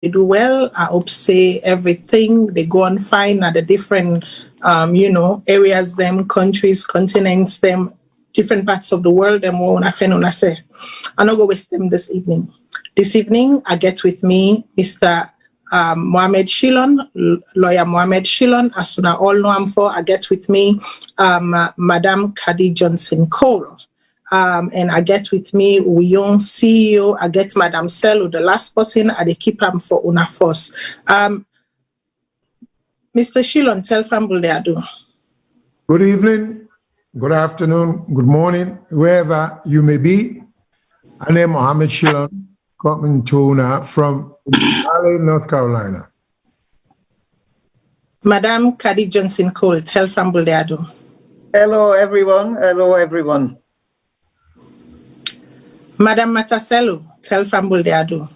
do well. I hope say everything they go on fine at the different, areas, them countries, continents, them different parts of the world. Them I say. I'm not going to waste them this evening. This evening, I get with me Mr. Mohammed Shillon, lawyer Mohammed Shillon. As soon as all know him for, I get with me Madam Kadi Johnson Cole. And I get with me Uyon CEO. I get Madam Selu, the last person, and they keep him for Una Force. Mr. Shillon, tell Fambul they do. Good evening, good afternoon, good morning, wherever you may be. I am Mohammed Shillon, coming to Una from Raleigh, North Carolina. Madam Kadi Johnson Cole, tell Fambul they do. Hello, everyone. Hello, everyone. Madam Mataselu, tell Fambul de Adu.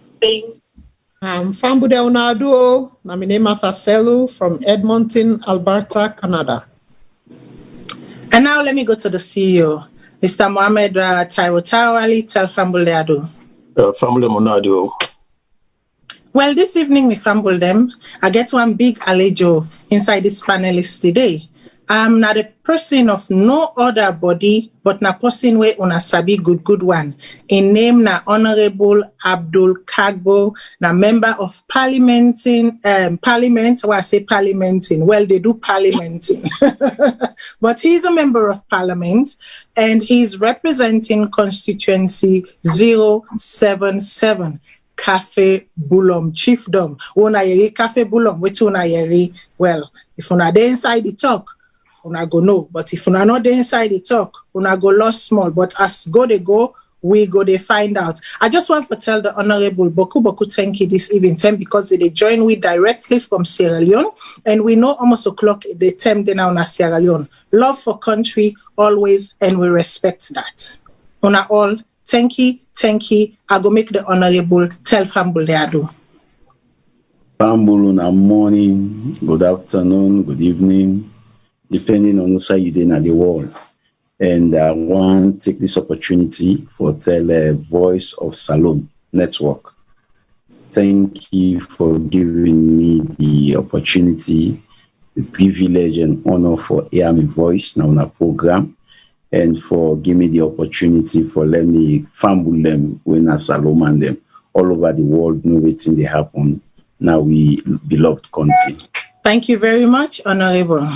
Fambul de Unadu, my name is Mataselu from Edmonton, Alberta, Canada. And now let me go to the CEO, Mr. Mohammed Taiwo, tell Fambul de Adu. Fambul de Unadu. Well, this evening we Fambul them, I get one big alejo inside this panelist today. I'm not a person of no other body, but na person we una sabi good one. In name na Honorable Abdul Kagbo, na member of parliamenting, well, I say parliamenting. Well, they do parliamenting. But he's a member of parliament and he's representing constituency 077. Cafe Bulom, Chiefdom. Una yeri Cafe Bulom, which una yeri. Well, if una dey inside the talk, una go know, but if una not there inside the talk, una go lost small. But as go they go, we go they find out. I just want to tell the Honorable Boku thank you this evening time because they join we directly from Sierra Leone, and we know almost o'clock the time they now na Sierra Leone. Love for country always, and we respect that. Una all thank you. I go make the Honorable tell Fambul de Adu. Fambul una morning, good afternoon, good evening, depending on what side you're in the world. And I want to take this opportunity for tell Voice of Salone Network. Thank you for giving me the opportunity, the privilege and honor for hear my voice now on a program, and for giving me the opportunity for let me fambul them when I Salome them all over the world know waiting they happen. Now we beloved country. Thank you very much, Honorable.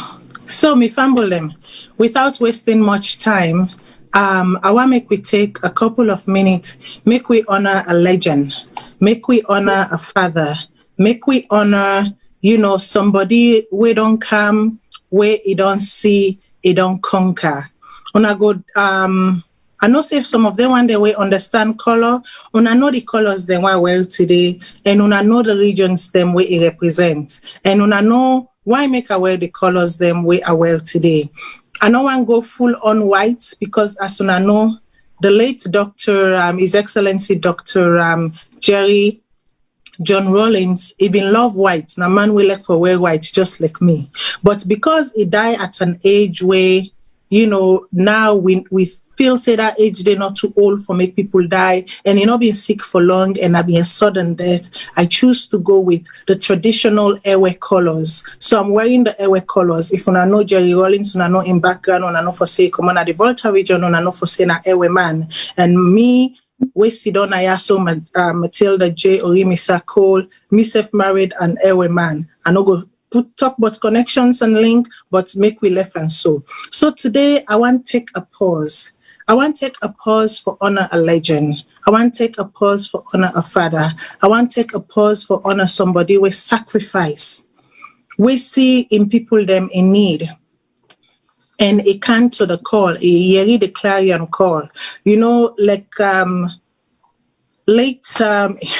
So, me fambul them, without wasting much time, I want make we take a couple of minutes, make we honor a legend, make we honor a father, make we honor, somebody we don't come, where he don't see, he don't conquer. Una go, I know say some of them one day we understand color, una know the colors them well today, and una know the regions them where it represents, and una know why make aware the colors them we are well today. I don't want to go full on white because as soon as I know the late Dr. His Excellency Dr. Jerry John Rawlings, he been love white. Now man we like for wear white just like me. But because he died at an age where, now we feel say that age they're not too old for make people die, and not being sick for long and not being a sudden death, I choose to go with the traditional airway colors. So I'm wearing the airway colors. If una know Jerry Rawlings, una know in background, una know for say come on at the Volta region, una know for say na airway man. And me, we sit on Ayaso Matilda J. Orimisa Cole, myself married an airway man. I know go talk about connections and link, but make we left and so. So today I want to take a pause. I want to take a pause for honor a legend. I want to take a pause for honor a father. I want to take a pause for honor somebody with sacrifice. We see in people them in need. And it can't to the call, it hear the clarion call. Late,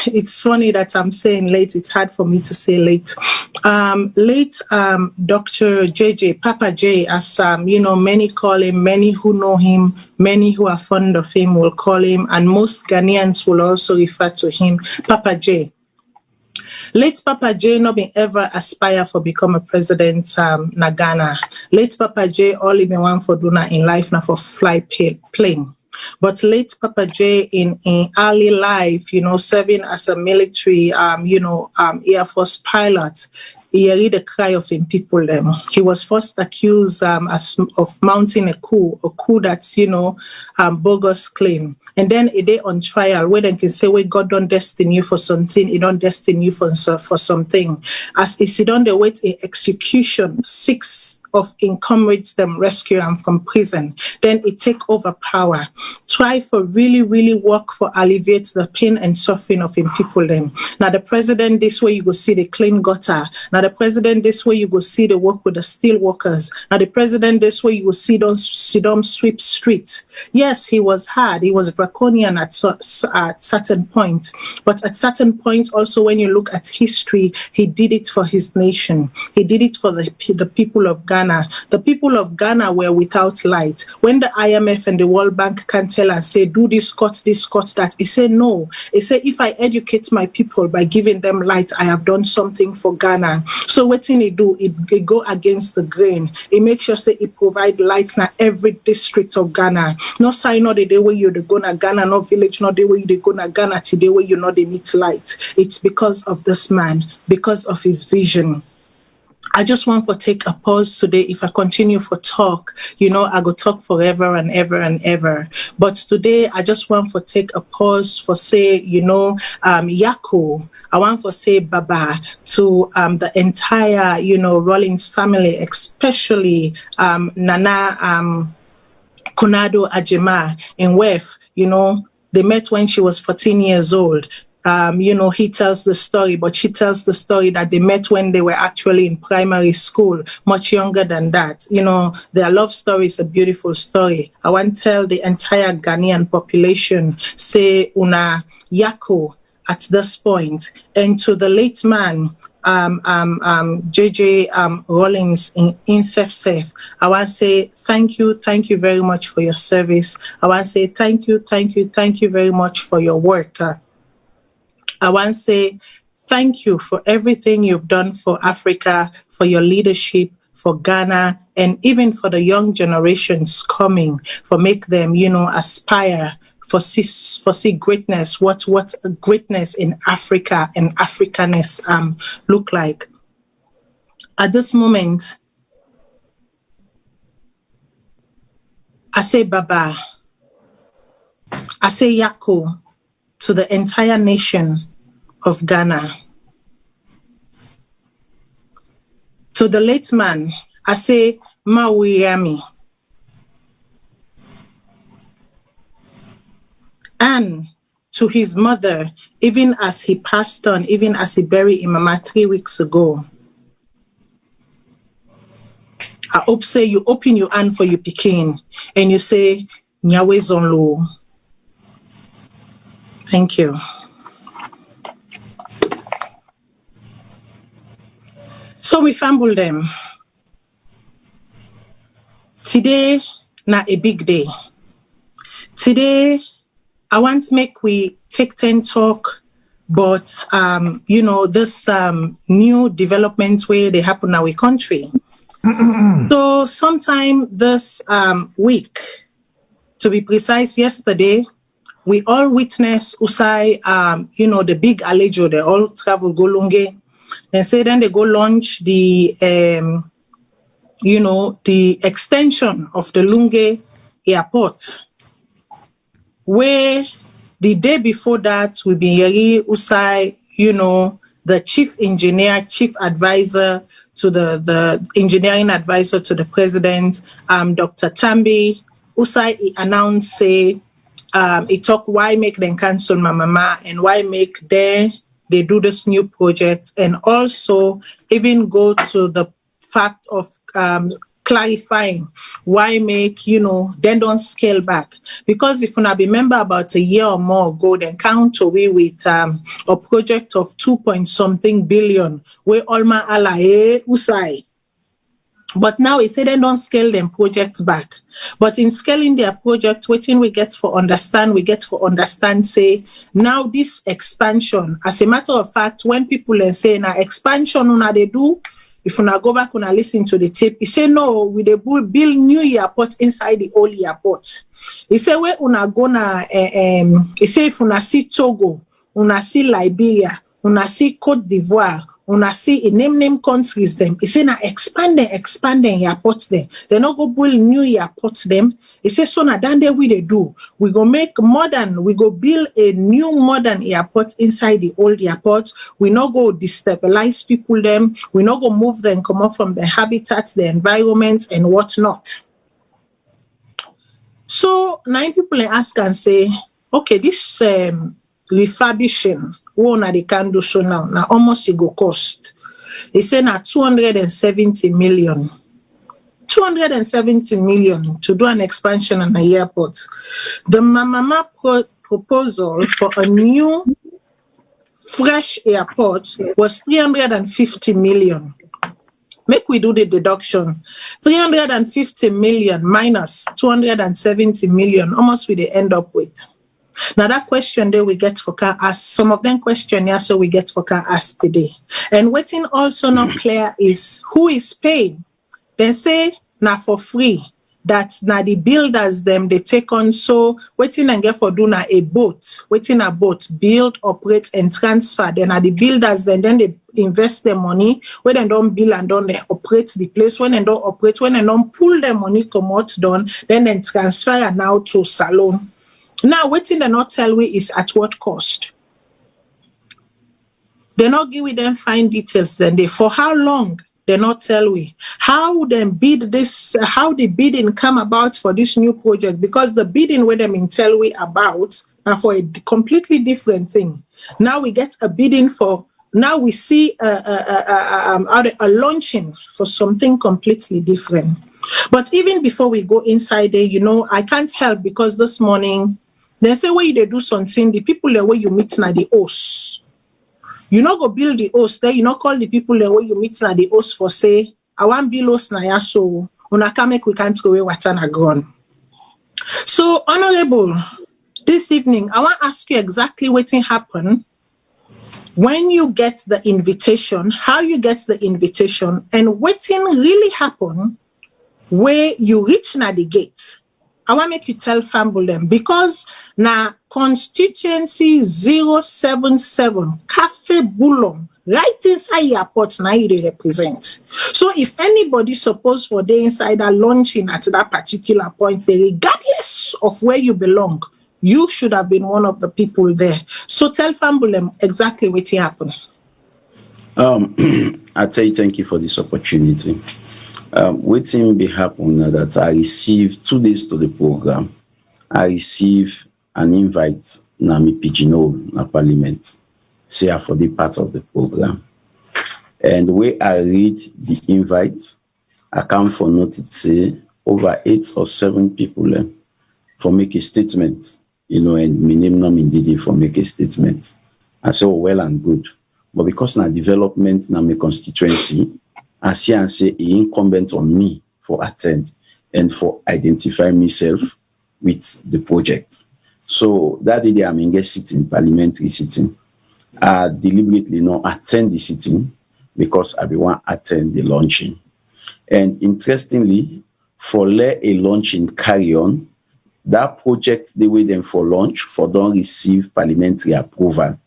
it's funny that I'm saying late, it's hard for me to say late. Late Dr. JJ, Papa J, as many call him, many who know him, many who are fond of him will call him, and most Ghanaians will also refer to him, Papa J. Late Papa J not been ever aspire for become a president na Ghana. Late Papa J all he been want for do na in life na for fly plane. But late Papa J in early life, serving as a military, Air Force pilot, he heard the cry of him people. He was first accused of mounting a coup that's, bogus claim. And then a day on trial where they can say, well, God don't destine you for something, he don't destine you for something. As he sit on the wait in execution, 6 of his comrades them rescue him from prison. Then it take over power. Try for really, really work for alleviate the pain and suffering of him people them. Now the president, this way you go see the clean gutter. Now the president, this way you go see the work with the steel workers. Now the president, this way you go see them sweep streets. Yes, he was hard. He was draconian at certain points. But at certain point also when you look at history, he did it for his nation. He did it for the people of Ghana. The people of Ghana were without light. When the IMF and the World Bank can tell and say, do this, cut that, he said no. He said, if I educate my people by giving them light, I have done something for Ghana. So what he do, it go against the grain. He make sure say it provide light in every district of Ghana. No sign no the day where you go to Ghana, no village, no day where you go to Ghana, today where you know they need light. It's because of this man, because of his vision. I just want to take a pause today. If I continue for talk, I go talk forever and ever and ever. But today, I just want to take a pause for say, Yako. I want to say Baba to the entire, Rollins family, especially Nana Konado Ajima in Wef. They met when she was 14 years old. He tells the story, but she tells the story that they met when they were actually in primary school, much younger than that. Their love story is a beautiful story. I want to tell the entire Ghanaian population, say, Una Yako at this point, and to the late man, JJ Rollins in Safe. I want to say thank you very much for your service. I want to say thank you very much for your work. I want to say thank you for everything you've done for Africa, for your leadership, for Ghana, and even for the young generations coming, for make them, aspire, for see greatness, what greatness in Africa and Africanness look like. At this moment, I say Baba, I say Yako, to the entire nation of Ghana. To the late man, I say Mawiyami. And to his mother, even as he passed on, even as he buried Mamamah 3 weeks ago, I hope say you open your hand for your pikin and you say, Nyawe Zonlo. Thank you. So we fumble them. Today, not a big day. Today, I want to make we take 10 talk, but this new development where they happen in our country. So sometime this week, to be precise, yesterday, we all witnessed Usai, the big Alejo, they all travel go Lungi. And say then they go launch the, the extension of the Lungi airport. Where the day before that, we be Yeri Usai, the chief advisor to the engineering advisor to the president, Dr. Tambi, Usai announced, say, he talk why make them cancel Mamamah and why make they do this new project, and also even go to the fact of clarifying why make, then don't scale back. Because if you remember about a year or more ago, then count away with a project of 2-point-something billion, where Olma Alae Usai. But now it said they don't scale them projects back. But in scaling their project, waiting we get for understand, say, now this expansion, as a matter of fact, when people say, now expansion, una they do, if una go back, una listen to the tape, he say, no, we they build new airport inside the old airport. He say where una go na he say if una see Togo, una see Liberia, una see Cote d'Ivoire, una see in name countries them. He say na expanding airport them. They not go build new airports them. He say so na dan we they do. We go make modern, we go build a new modern airport inside the old airport. We not go destabilize people them. We not go move them, come up from the habitat, the environment and whatnot. So 9 people ask and say, okay, this refurbishing, what they can do so now almost it go cost. They say now 270 million. 270 million to do an expansion on the airport. The Mamamah proposal for a new fresh airport was 350 million. Make we do the deduction. 350 million minus 270 million, almost we they end up with. Now that question there we get for car ask. Some of them question here, so we get for car ask today. And waiting also not clear is who is paying. They say now for free. That now the builders them they take on, so waiting and get for do na a boat, waiting a boat, build, operate and transfer. Then are the builders then they invest their money when they don't build and don't they operate the place, when they don't operate, when they don't pull their money come out done, then they transfer and now to Salone. Now waiting they not tell we is at what cost. They not give them fine details then they for how long. They not tell we how them bid this, how the bidding come about for this new project, because the bidding where them in tell we about are for a completely different thing. Now we get a bidding for, now we see a launching for something completely different. But even before we go inside there, you know, I can't help because this morning they say where they do something, the people there where you meet now the hosts. You not go build the host there, you not call the people there where you meet na the host for say, I want build host na ya so una can make we can't go away water na ground. So Honorable, this evening I want to ask you exactly what happened when you get the invitation, how you get the invitation, and what really happened where you reach na the gate. I want to make you tell family them because na constituency 077 Cafe Boulon right inside airport now they represent. So if anybody supposed for the insider launching at that particular point, regardless of where you belong, you should have been one of the people there. So tell family them exactly what happened. I tell you thank you for this opportunity. Waiting be happen that I received 2 days to the program. I received an invite na me pigeonhole na parliament. Say for the part of the program. And the way I read the invite, I come for notice say over 8 or 7 people for make a statement, you know, and my name not indeed for make a statement. I say, oh, well and good. But because na development na my constituency, I see and say it incumbent on me for attend and for identify myself with the project. So that day I'm engaged sitting, parliamentary sitting. I deliberately not attend the sitting because I be want attend the launching. And interestingly, for let a launching carry on, that project they wait them for launch for don't receive parliamentary approval.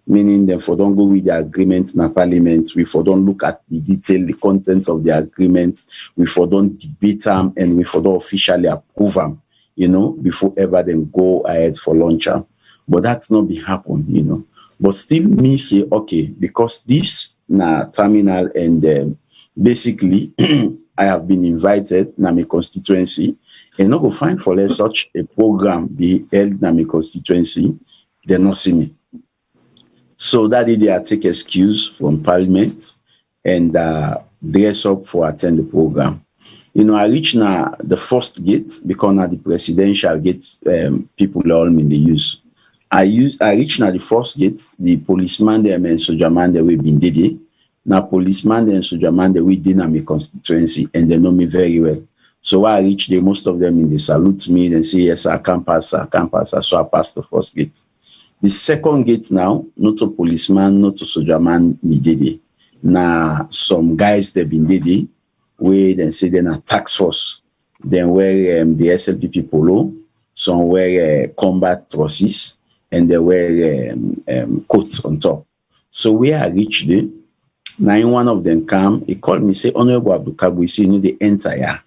Meaning them for don't go with the agreement in the parliament, we for don't look at the detail, the content of the agreement, we for don't debate them, and we for don't officially approve them, you know, before ever them go ahead for launch. But that's not be happen, you know. But still me say, okay, because this na terminal and basically I have been invited na my constituency and not go find for such a program be held na my constituency, they not see me. So that day I take excuse from parliament and dress up for attend the program. You know, I reach now the first gate because now the presidential gate people all in the use. I reach now the first gate, the policeman there and soldier man there we been did. Now policeman and soldier man there we did na my constituency and they know me very well. So when I reach there, most of them in they salute me and say, yes, I can't pass. So I pass the first gate. The second gate now, not a policeman, not a soldier man, me did. Now some guys they been did where they say they're a tax force. Then where the SLPP polo, some wear combat trousers, and they wear coats on top. So where I reached there, now one of them come, he called me, say, Honorable Abdul Kabu, you know, they enter here.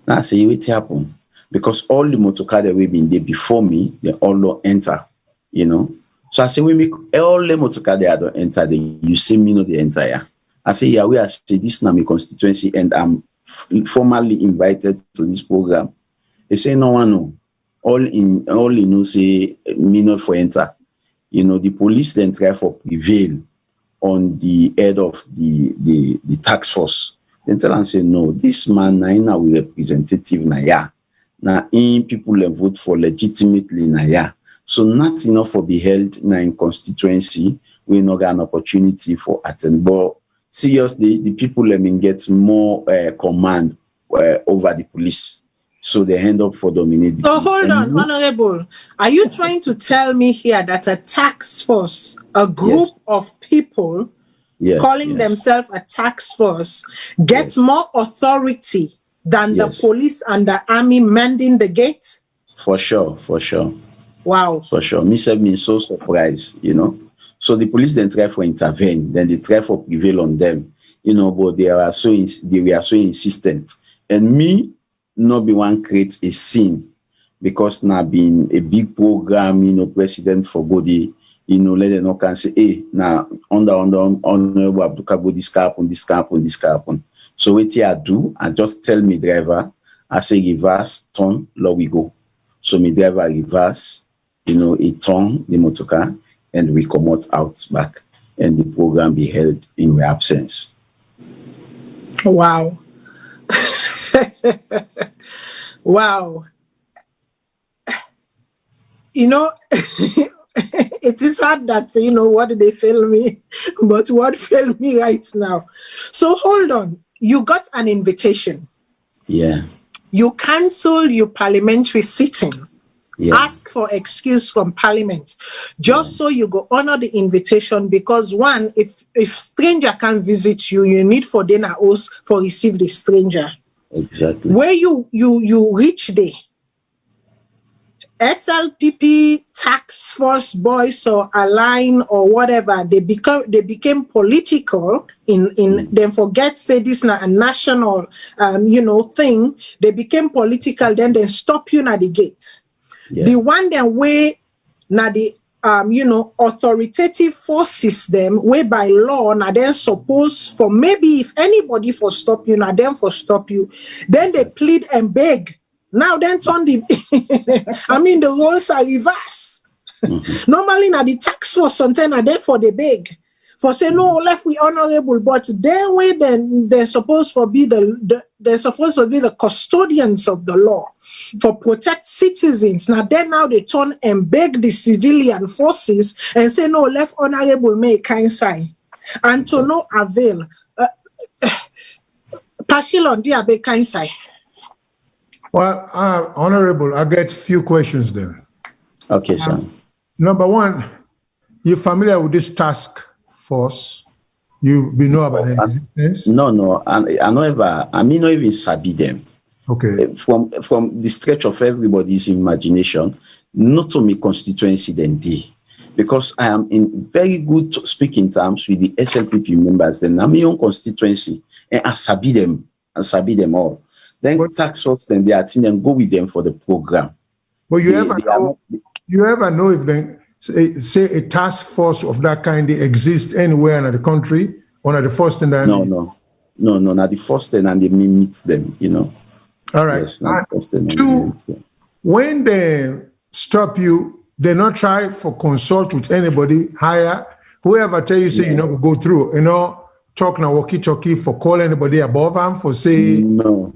Now I say, what happened? Because all the motorcar that we've been there before me, they all enter, you know. So I say, we make all the motorcar that don't enter, you see me know they enter here. I say, yeah, we are say this now my constituency, and I'm formally invited to this program. They say, no one know. All in know say me not for enter. You know, the police then try for prevail on the head of the task force. Then tell and say, no, this man now we representative na ya. Now in people vote for legitimately na ya. So not enough for be held na in constituency, we not get an opportunity for attend. But seriously, the people get more command over the police. So they end up for dominating. So hold on, Honorable. Are you trying to tell me here that a task force, a group of people calling themselves a task force, gets more authority than the police and the army mending the gate? For sure, for sure. Wow. For sure. Me said me so surprised, you know. So the police then try for intervene, then they try for prevail on them, you know, but they were so insistent. And me not be one create a scene because now being a big program, you know, president for body, you know, let them know can say, hey, now honorable Abdul Kabu, this happen. So what I do, I just tell me driver, I say reverse, turn, low we go. So me driver reverse, you know, a turn the motor car, and we come out back, and the program be held in my absence. Wow. Wow. You know, it is hard that, you know, what did they fail me? But what failed me right now? So hold on. You got an invitation. Yeah. You cancel your parliamentary sitting. Yeah. Ask for excuse from parliament just so you go honor the invitation, because one, if stranger can't visit you, you need for dinner host for receive the stranger. Exactly. Where you reach there, SLPP, tax force boys or align or whatever, they became political in then forget say this na a national you know thing. They became political, then they stop you at the gate. Yeah. The one that way now the you know authoritative forces them way by law now then suppose for maybe if anybody for stop you now then for stop you, then they plead and beg. Now then turn the I mean the roles are reversed. Normally now the tax force sometimes are there for the beg. For say no left we honorable, but their way then they're supposed to be they're supposed to be the custodians of the law for protect citizens. Now they turn and beg the civilian forces and say no left honorable make kind sign and to no avail. Pashilon dia be kind sign. Well, Honorable, I get few questions there. Okay, sir. Number one, you're familiar with this task force? You know about their existence? No. I mean, not even sabi them. Okay. From the stretch of everybody's imagination, not to me constituency than they. Because I am in very good speaking terms with the SLPP members, then I'm my own constituency, and I sabi them all. Then tax force, then they attend and go with them for the program. But you ever know if they say a task force of that kind they exist anywhere in the country, or not the first thing that? No, not the first thing and they meet them, you know. All right. Yes, not the first thing and they meet them. When they stop you, they not try for consult with anybody higher. Whoever tell you say you know go through, you know. Talk now walkie-talkie for call anybody above them for say no.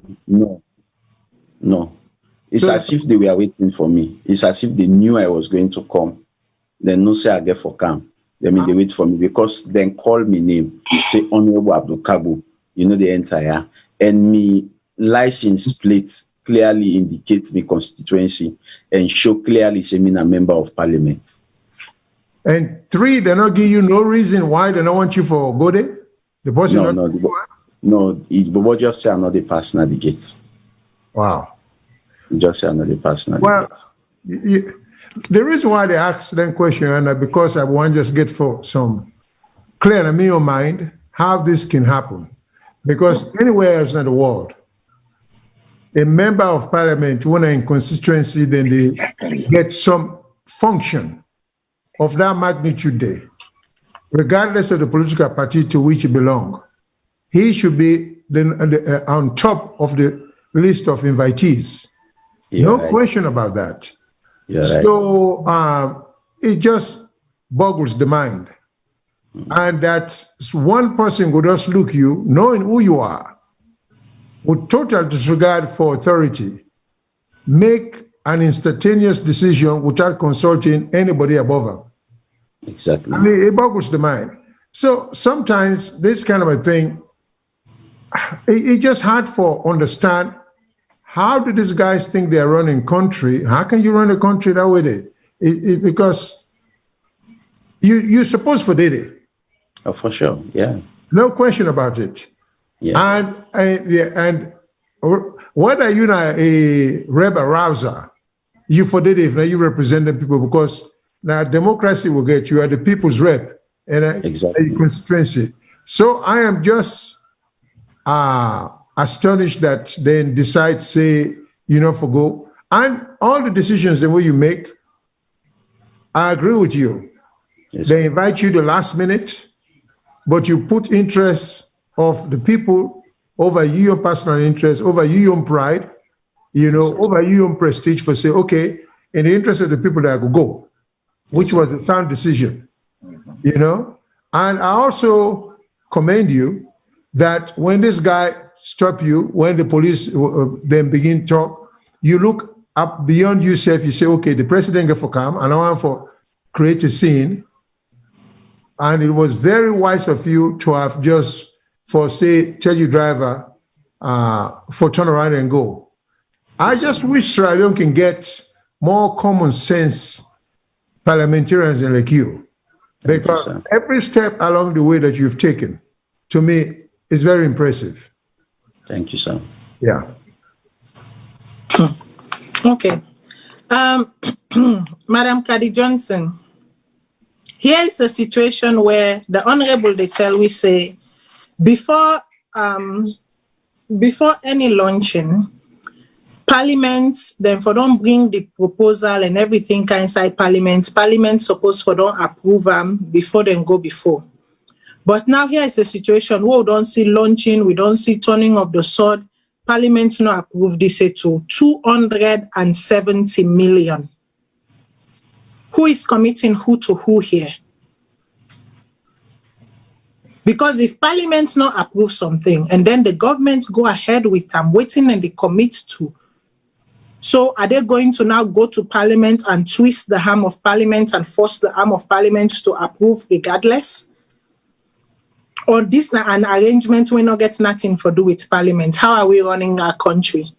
It's as if they were waiting for me. It's as if they knew I was going to come. Then no say I get for come. They wait for me because then call me name. Say Honorable Abdul Kabu, you know the entire and me license plate clearly indicates me constituency and show clearly say me a member of parliament. And three, they not give you no reason why they don't want you for go there. The boss no, but just say I'm not the person at the gate. Wow. just another personal Well, debate. the reason why they ask that question, and because I want to just get for some clear in your mind how this can happen. Because anywhere else in the world, a member of parliament, when in constituency, then they get some function of that magnitude there, regardless of the political party to which he belongs. He should be then on top of the list of invitees. No question about that. So it just boggles the mind. And that one person would just look you, knowing who you are, with total disregard for authority, make an instantaneous decision without consulting anybody above him. Exactly. I mean, it boggles the mind. So sometimes this kind of a thing, it's just hard for understand. How do these guys think they are running country? How can you run a country that way? Because you're supposed for it. Oh, for sure, yeah. No question about it. Yeah. And whether you're not a rebel rouser, you for it if you represent the people, because now democracy will get you are the people's rep and a constituency. So I am just astonished that they decide to say, forgo. And all the decisions the way you make, I agree with you. Yes. They invite you the last minute, but you put interests of the people over your personal interest, over your own pride, over your own prestige for say, okay, in the interest of the people that will go, which was a sound decision, And I also commend you that when this guy stop you, when the police then begin talk, you look up beyond yourself, you say, okay, the president get for calm, and I want for create a scene. And it was very wise of you to have just tell your driver for turn around and go. I just wish Sierra Leone can get more common sense parliamentarians like you, because every step along the way that you've taken, to me, is very impressive. Thank you, sir. Yeah. Okay. Madam Cady Johnson, here is a situation where the Honorable they tell we say, before any launching, Parliament, then for don't bring the proposal and everything inside Parliament supposed for don't approve them before then go before. But now here is a situation where we don't see launching, we don't see turning of the sword. Parliament not approve this to 270 million. Who is committing who to who here? Because if Parliament not approve something and then the government go ahead with them, waiting and they commit to, so are they going to now go to Parliament and twist the arm of Parliament and force the arm of Parliament to approve regardless? Or this an arrangement we not get nothing to do with Parliament? How are we running our country?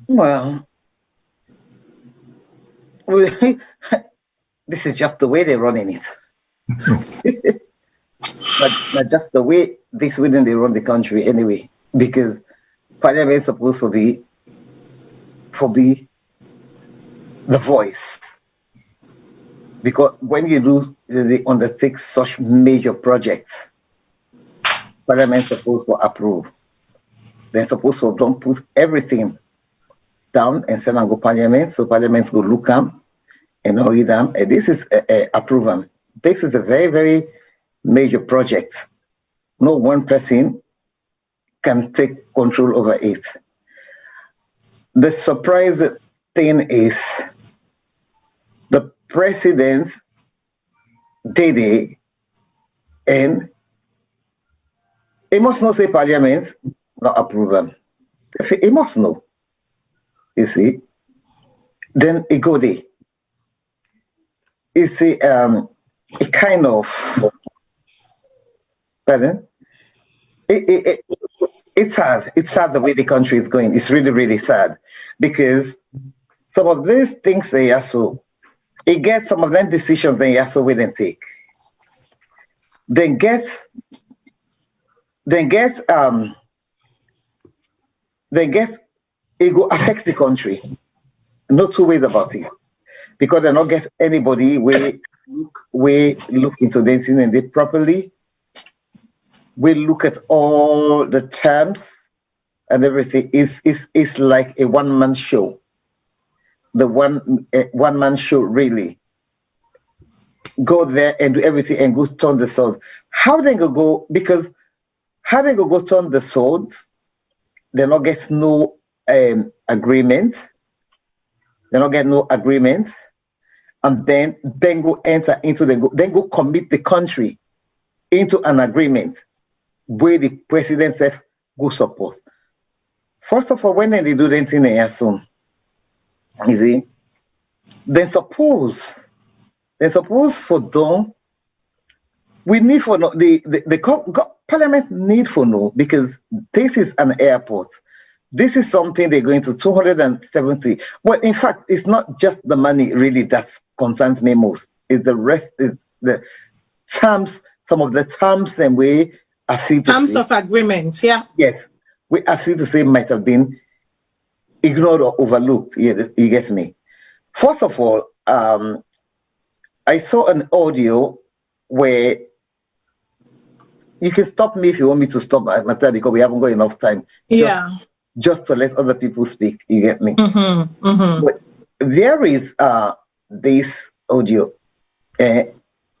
Well, this is just the way they're running it. But just the way this wouldn't they run the country anyway, because Parliament is supposed to be the voice. Because when you undertake such major projects, Parliament is supposed to approve. They're supposed to don't put everything down and send and go Parliament, so Parliament will look them and know them. And this is approve them. This is a very, very major project. No one person can take control over it. The surprise thing is the president did it, and he must not say Parliament not approve them. He must know. You see, then he go there. You see, it kind of, pardon? It's sad. It's sad the way the country is going. It's really, really sad, because some of these things they are so, it gets some of them decisions they are so willing to take. Then get it will affect the country. No two ways about it. Because they not get anybody we look into this and they properly. We look at all the terms and everything. It's like a one-man show. The one-man show, really. Go there and do everything and go turn the swords. How they go? Because how they go turn the swords? They not get no agreement. They not get no agreement, and then go enter into then go commit the country into an agreement where the president said go support. First of all, when they do anything here soon, you see, then suppose for them, we need for no the parliament need for no, because this is an airport. This is something they're going to 270. Well, in fact, it's not just the money really that concerns me most. It's the rest, is the terms, some of the terms and we are free to terms say, of agreement, yeah. yes, we are free to say might have been ignored or overlooked. You get me? First of all, I saw an audio where you can stop me if you want me to stop matter because we haven't got enough time. Just to let other people speak. You get me? Mm-hmm, mm-hmm. But there is this audio where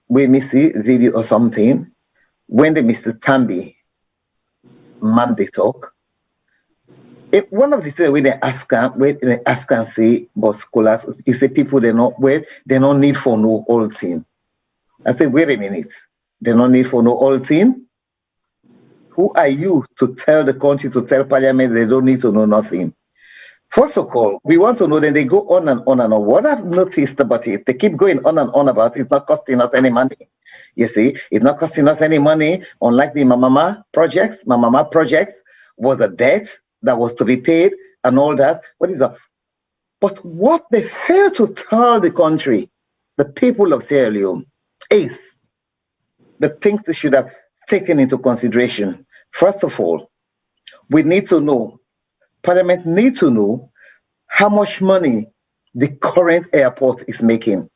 me see video or something when the Mr. Tambi man they talk. One of the things when they ask and say about scholars is the people they don't need for no old thing. I say, wait a minute, they don't need for no old thing. Who are you to tell the country, to tell parliament they don't need to know nothing? First of all, we want to know that they go on and on and on. What I've noticed about it, they keep going on and on about it. It's not costing us any money. You see, it's not costing us any money, unlike the Mamamah projects. Mamamah projects was a debt that was to be paid and all that. What is that? But what they fail to tell the country, the people of Sierra Leone, is the things they should have taken into consideration. First of all, we need to know, Parliament need to know how much money the current airport is making.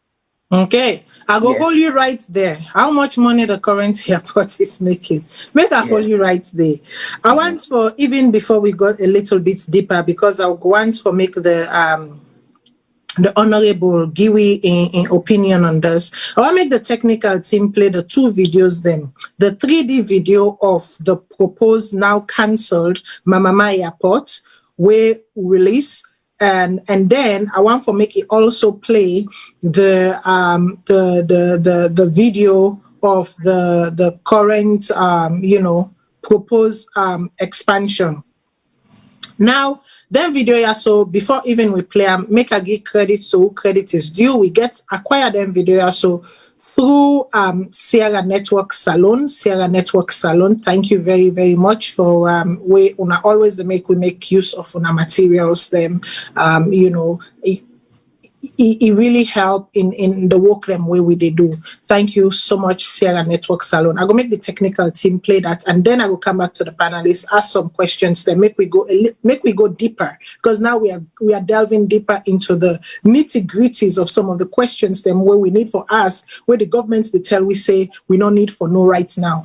Okay, I go hold you right there. How much money the current airport is making? Make I hold you right there. I want for, even before we got a little bit deeper, because I want for make the Honorable Giwi in opinion on this. I want to make the technical team play the two videos then. The 3D video of the proposed, now cancelled Mamamah Airport, we release, and then I want for make it also play the video of the current proposed expansion. Now, then video, so before even we play, make a give credit to who credit is due. We get acquired them video, so through Sierra Network Salone. Sierra Network Salone, thank you very, very much for we always make use of materials. Them, it really help in the work them way they do. Thank you so much, Sierra Network Salone. I go make the technical team play that, and then I will come back to the panelists, ask some questions. Then make we go deeper, because now we are delving deeper into the nitty-gritties of some of the questions them where we need for us, where the government they tell we say we don't need for no right now.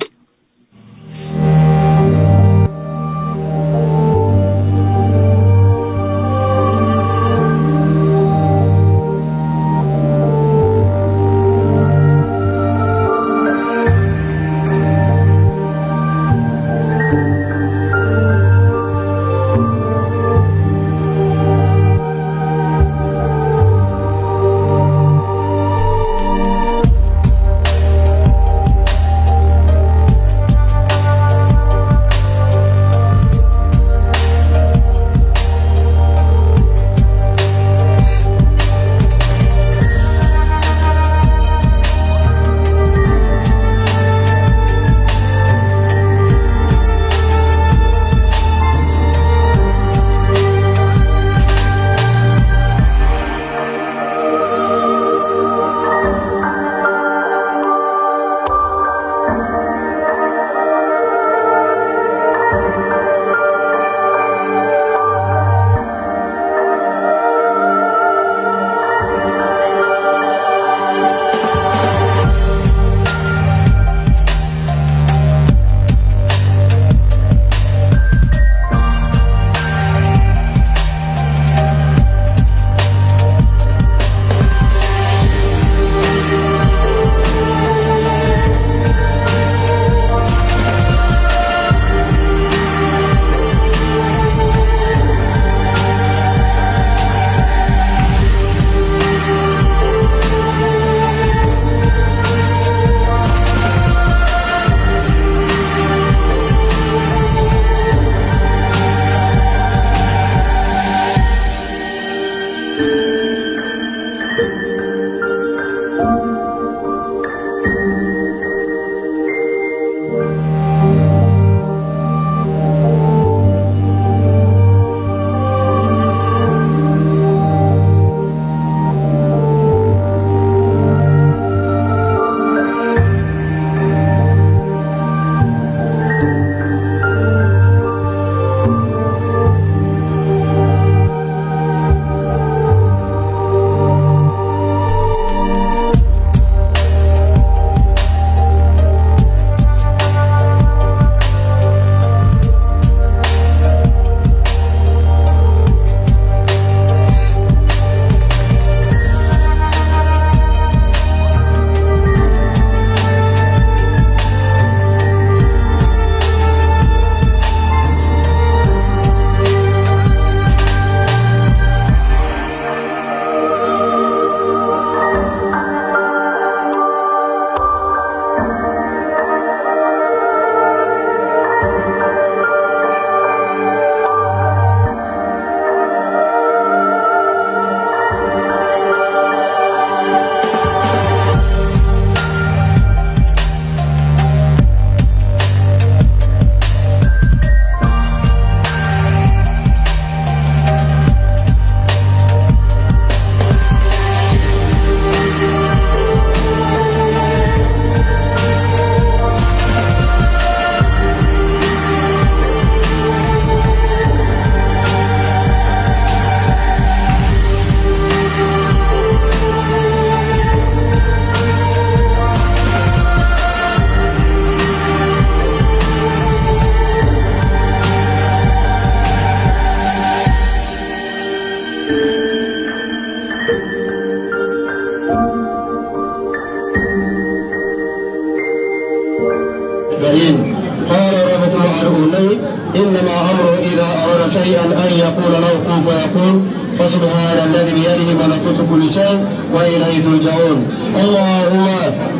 قال ربكم ادعوني انما امره اذا اراد شيئا ان يقول له كن فيكون فسبحان الذي بيده ملكوت كل شيء واليه ترجعون. اللهم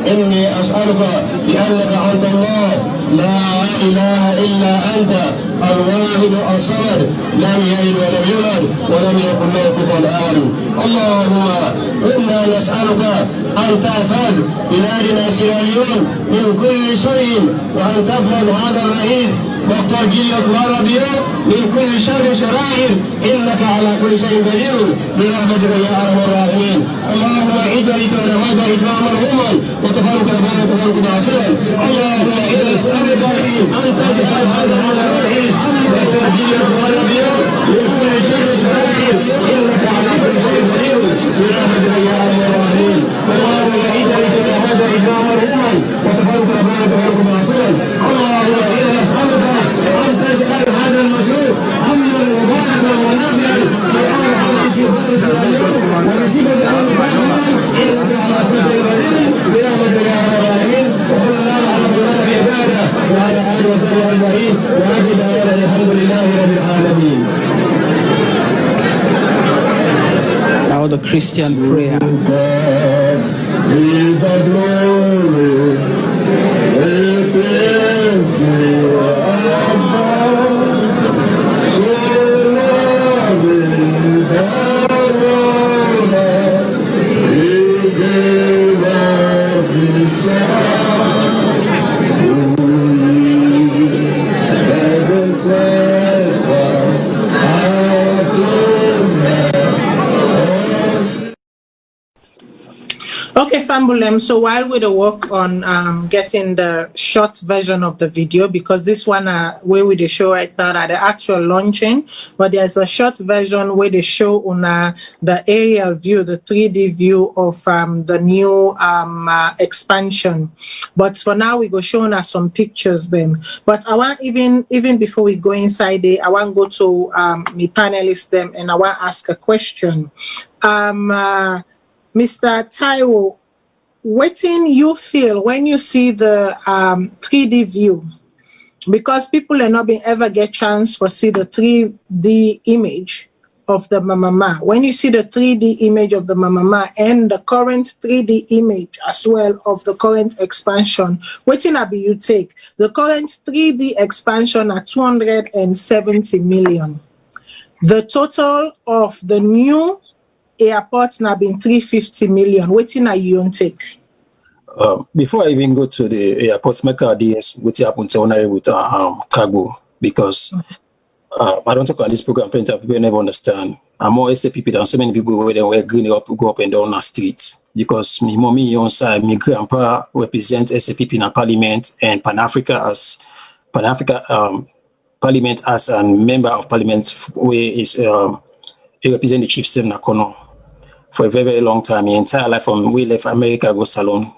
اني اسالك بانك انت الله لا اله الا انت الواحد الصمد لم يلد ولم يولد ولم يكن له كفوا احد. اللهم انا نسالك ان تحفظ بلادنا سيراليون من كل سوء وان تحفظ هذا الرئيس دكتور جيليوس مارابيو من كل شر شرائر انك على كل شيء قدير برحمتك يا ارحم الراحمين. اللهم اجعل هذا اتماما مرحوما وتفرق بين تفرق معصوما. اللهم انا نسالك ان تجعل هذا الرئيس دكتور جيليوس مارابيو من كل شر شرائر انك على كل شيء قدير برحمتك يا ارحم الراحمين. اللهم اجعل هذا اتماما مرحوما وتفرق بين تفرق معصوما. اللهم انا نسالك أن تجعل هذا المشروع أمنا مباركا ونافعا ونسيبك أن إنك على كل شيء قدير برحمتك يا رب العالمين. وصلى الله على محمد عباده وعلى آله وصحبه أجمعين وآخر دعوانا الحمد لله رب العالمين. Now the Christian prayer. Okay, Fambulem, so while we work on getting the short version of the video, because this one where we show right now are the actual launching, but there's a short version where they show on the aerial view, the 3D view of the new expansion. But for now, we go showing us some pictures then. But I want, even before we go inside there, I want to go to my panelists them, and I want to ask a question. Mr. Taiwo, what do you feel when you see the 3D view? Because people are not being ever get chance to see the 3D image of the Mamamah. When you see the 3D image of the Mamamah and the current 3D image as well of the current expansion, what do you take? The current 3D expansion at 270 million. The total of the new airports now been 350 million. Waiting at you take. Before I even go to the airports, make ideas what happened to with cargo, because I don't talk on this program. Plenty of people never understand. I'm more SAPP than so many people where they were green up go up and down the streets, because my mommy on side, my grandpa represent SAPP in a parliament and Pan Africa Parliament as a member of parliament where is he represent the chief in Nakono for a very, very long time. His entire life from we left America, go Salone.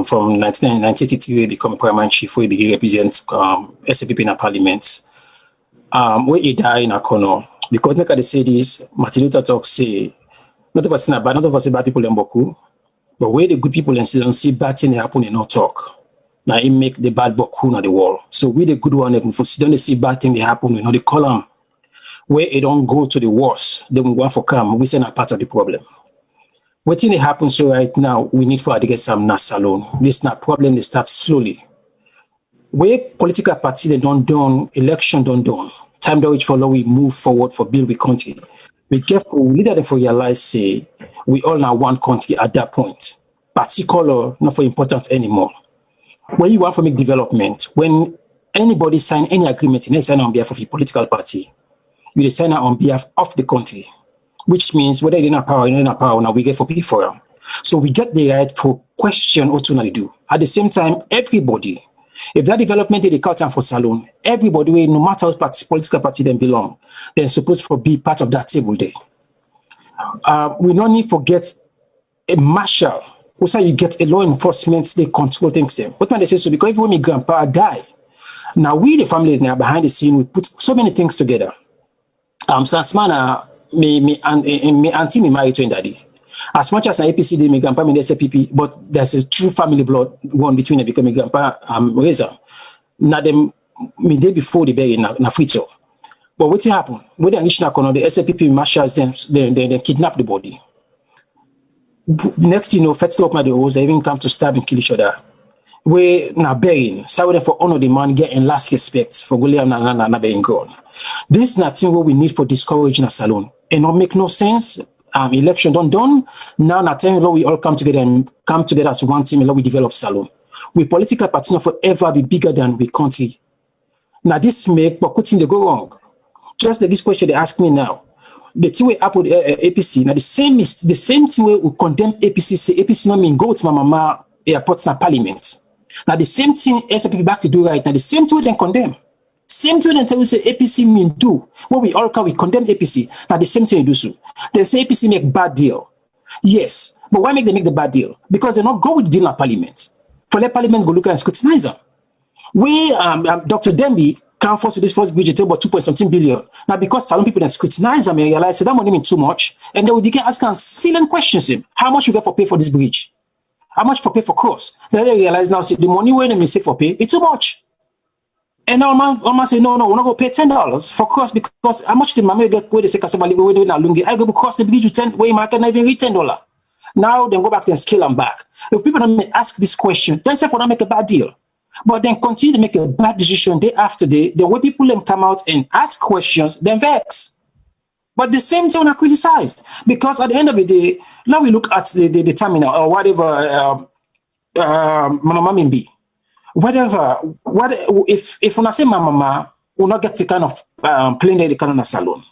From 1983, he become paramount chief where he represent SAPP in a parliament. Where he died in Nakono. Because like I say this, Martin Luther talk say, not of us bad, not of us bad people in Boku, but where the good people in Salone see bad things happen and not talk. Now he make the bad Boku on the wall. So we the good one, if we don't see bad things they happen, we know the column. Where it don't go to the worst, then we want for come, we say not part of the problem. What thing happens so right now, we need for to get some Salone. This not problem, they start slowly. Where political party they don't done, election don't done, time that which follow we move forward for build we country. We careful, we leader them for realize say we all now one country at that point. Party color not for important anymore. When you want to make development, when anybody sign any agreement, they sign on behalf of a political party. You sign on behalf of the country, which means whether you're in a power or not in a power, now we get for pay for them. So we get the right for question what to do. At the same time, everybody, if that development is the culture for Salone, everybody, no matter what party, political party they belong, they're supposed to be part of that table there. We don't need to forget a marshal. Also, you get a law enforcement, they control things there. What can they say? So because even when my grandpa die, now we the family now behind the scene, we put so many things together. Since man, me auntie me married to daddy. As much as the APC, they my grandpa, me they say PP, but there's a true family blood one between them because my grandpa Reza. Now them me day before the bury na frito. But what happened? When they reach Nakono, the SAPP marshals they kidnap the body. Next, first up my the hoes, they even come to stab and kill each other. We now burying, sorry for honor the man getting last respect for William na being gone. This is nothing what we need for discouraging a Salone. It not make no sense. Election done. Now nothing we all come together as one team and we develop Salone. We political parties not forever be bigger than we country. Now this make but couldn't they go wrong. Just like this question they ask me now. The thing we happen APC now the same thing we condemn APC say APC not mean go to Mamamah airport na parliament. Now the same thing SAPP back to do right now the same thing they condemn. Same thing they say APC mean do. What we all can we condemn APC. Now the same thing they do so. They say APC make bad deal. Yes, but why make they make the bad deal? Because they not go with the deal in parliament. For let parliament go look and scrutinize them. We Dr. Dembi come forth with this first bridge at about 2.something billion. Now because Salone people then scrutinize them and realize that money mean too much, and they will begin asking silly questions him. How much you get for pay for this bridge? How much for pay for course? Then they realize now, see, the money when they say for pay, it's too much. And now man say, no, we're not going to pay $10 for course because how much the mama get where they say Kasaba live where they na Lungi? I go cost the bridge to 10 where market not even reach $10. Now then go back and scale them back. If people don't ask this question, then say for them make a bad deal. But then continue to make a bad decision day after day, then when people then come out and ask questions, then vex. But the same thing I criticized. Because at the end of the day, now we look at the terminal or whatever Mamamah may be. If when I say Mamamah, we'll not get the kind of plane that they can on Salone.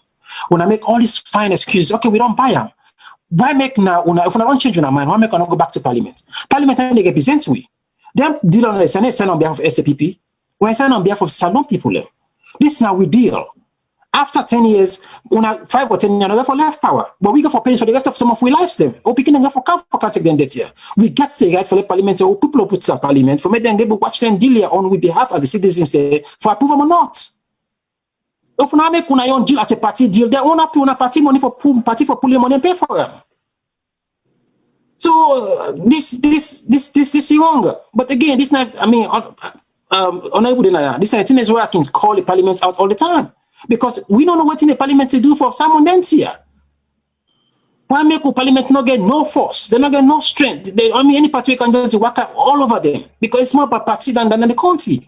When I make all these fine excuses, okay, we don't buy them. Why make now, if we don't change our mind, why make we not go back to parliament? Parliament they represent we. They deal on the Senate, sign on behalf of SAPP. When I sign on behalf of Salone people, this now we deal. After 10 years, 5 or 10 years, we go for life power. But we go for pensions for the rest of some of our lives them. Or we can go for can't take them that year. We get the right for the parliament, or people who put to parliament, for me then they will watch them deal here on behalf of the citizens there for approval or not. If we make una own deal as a party deal, they own up to party money for party for pulling money and pay for them. So this is wrong. But again, this not. I mean, this thing is where I can call the parliament out all the time because we don't know what's in the parliament to do for someone else here. Why make the parliament not get no force? They not get no strength. Any party can just work out all over them because it's more about party than the country.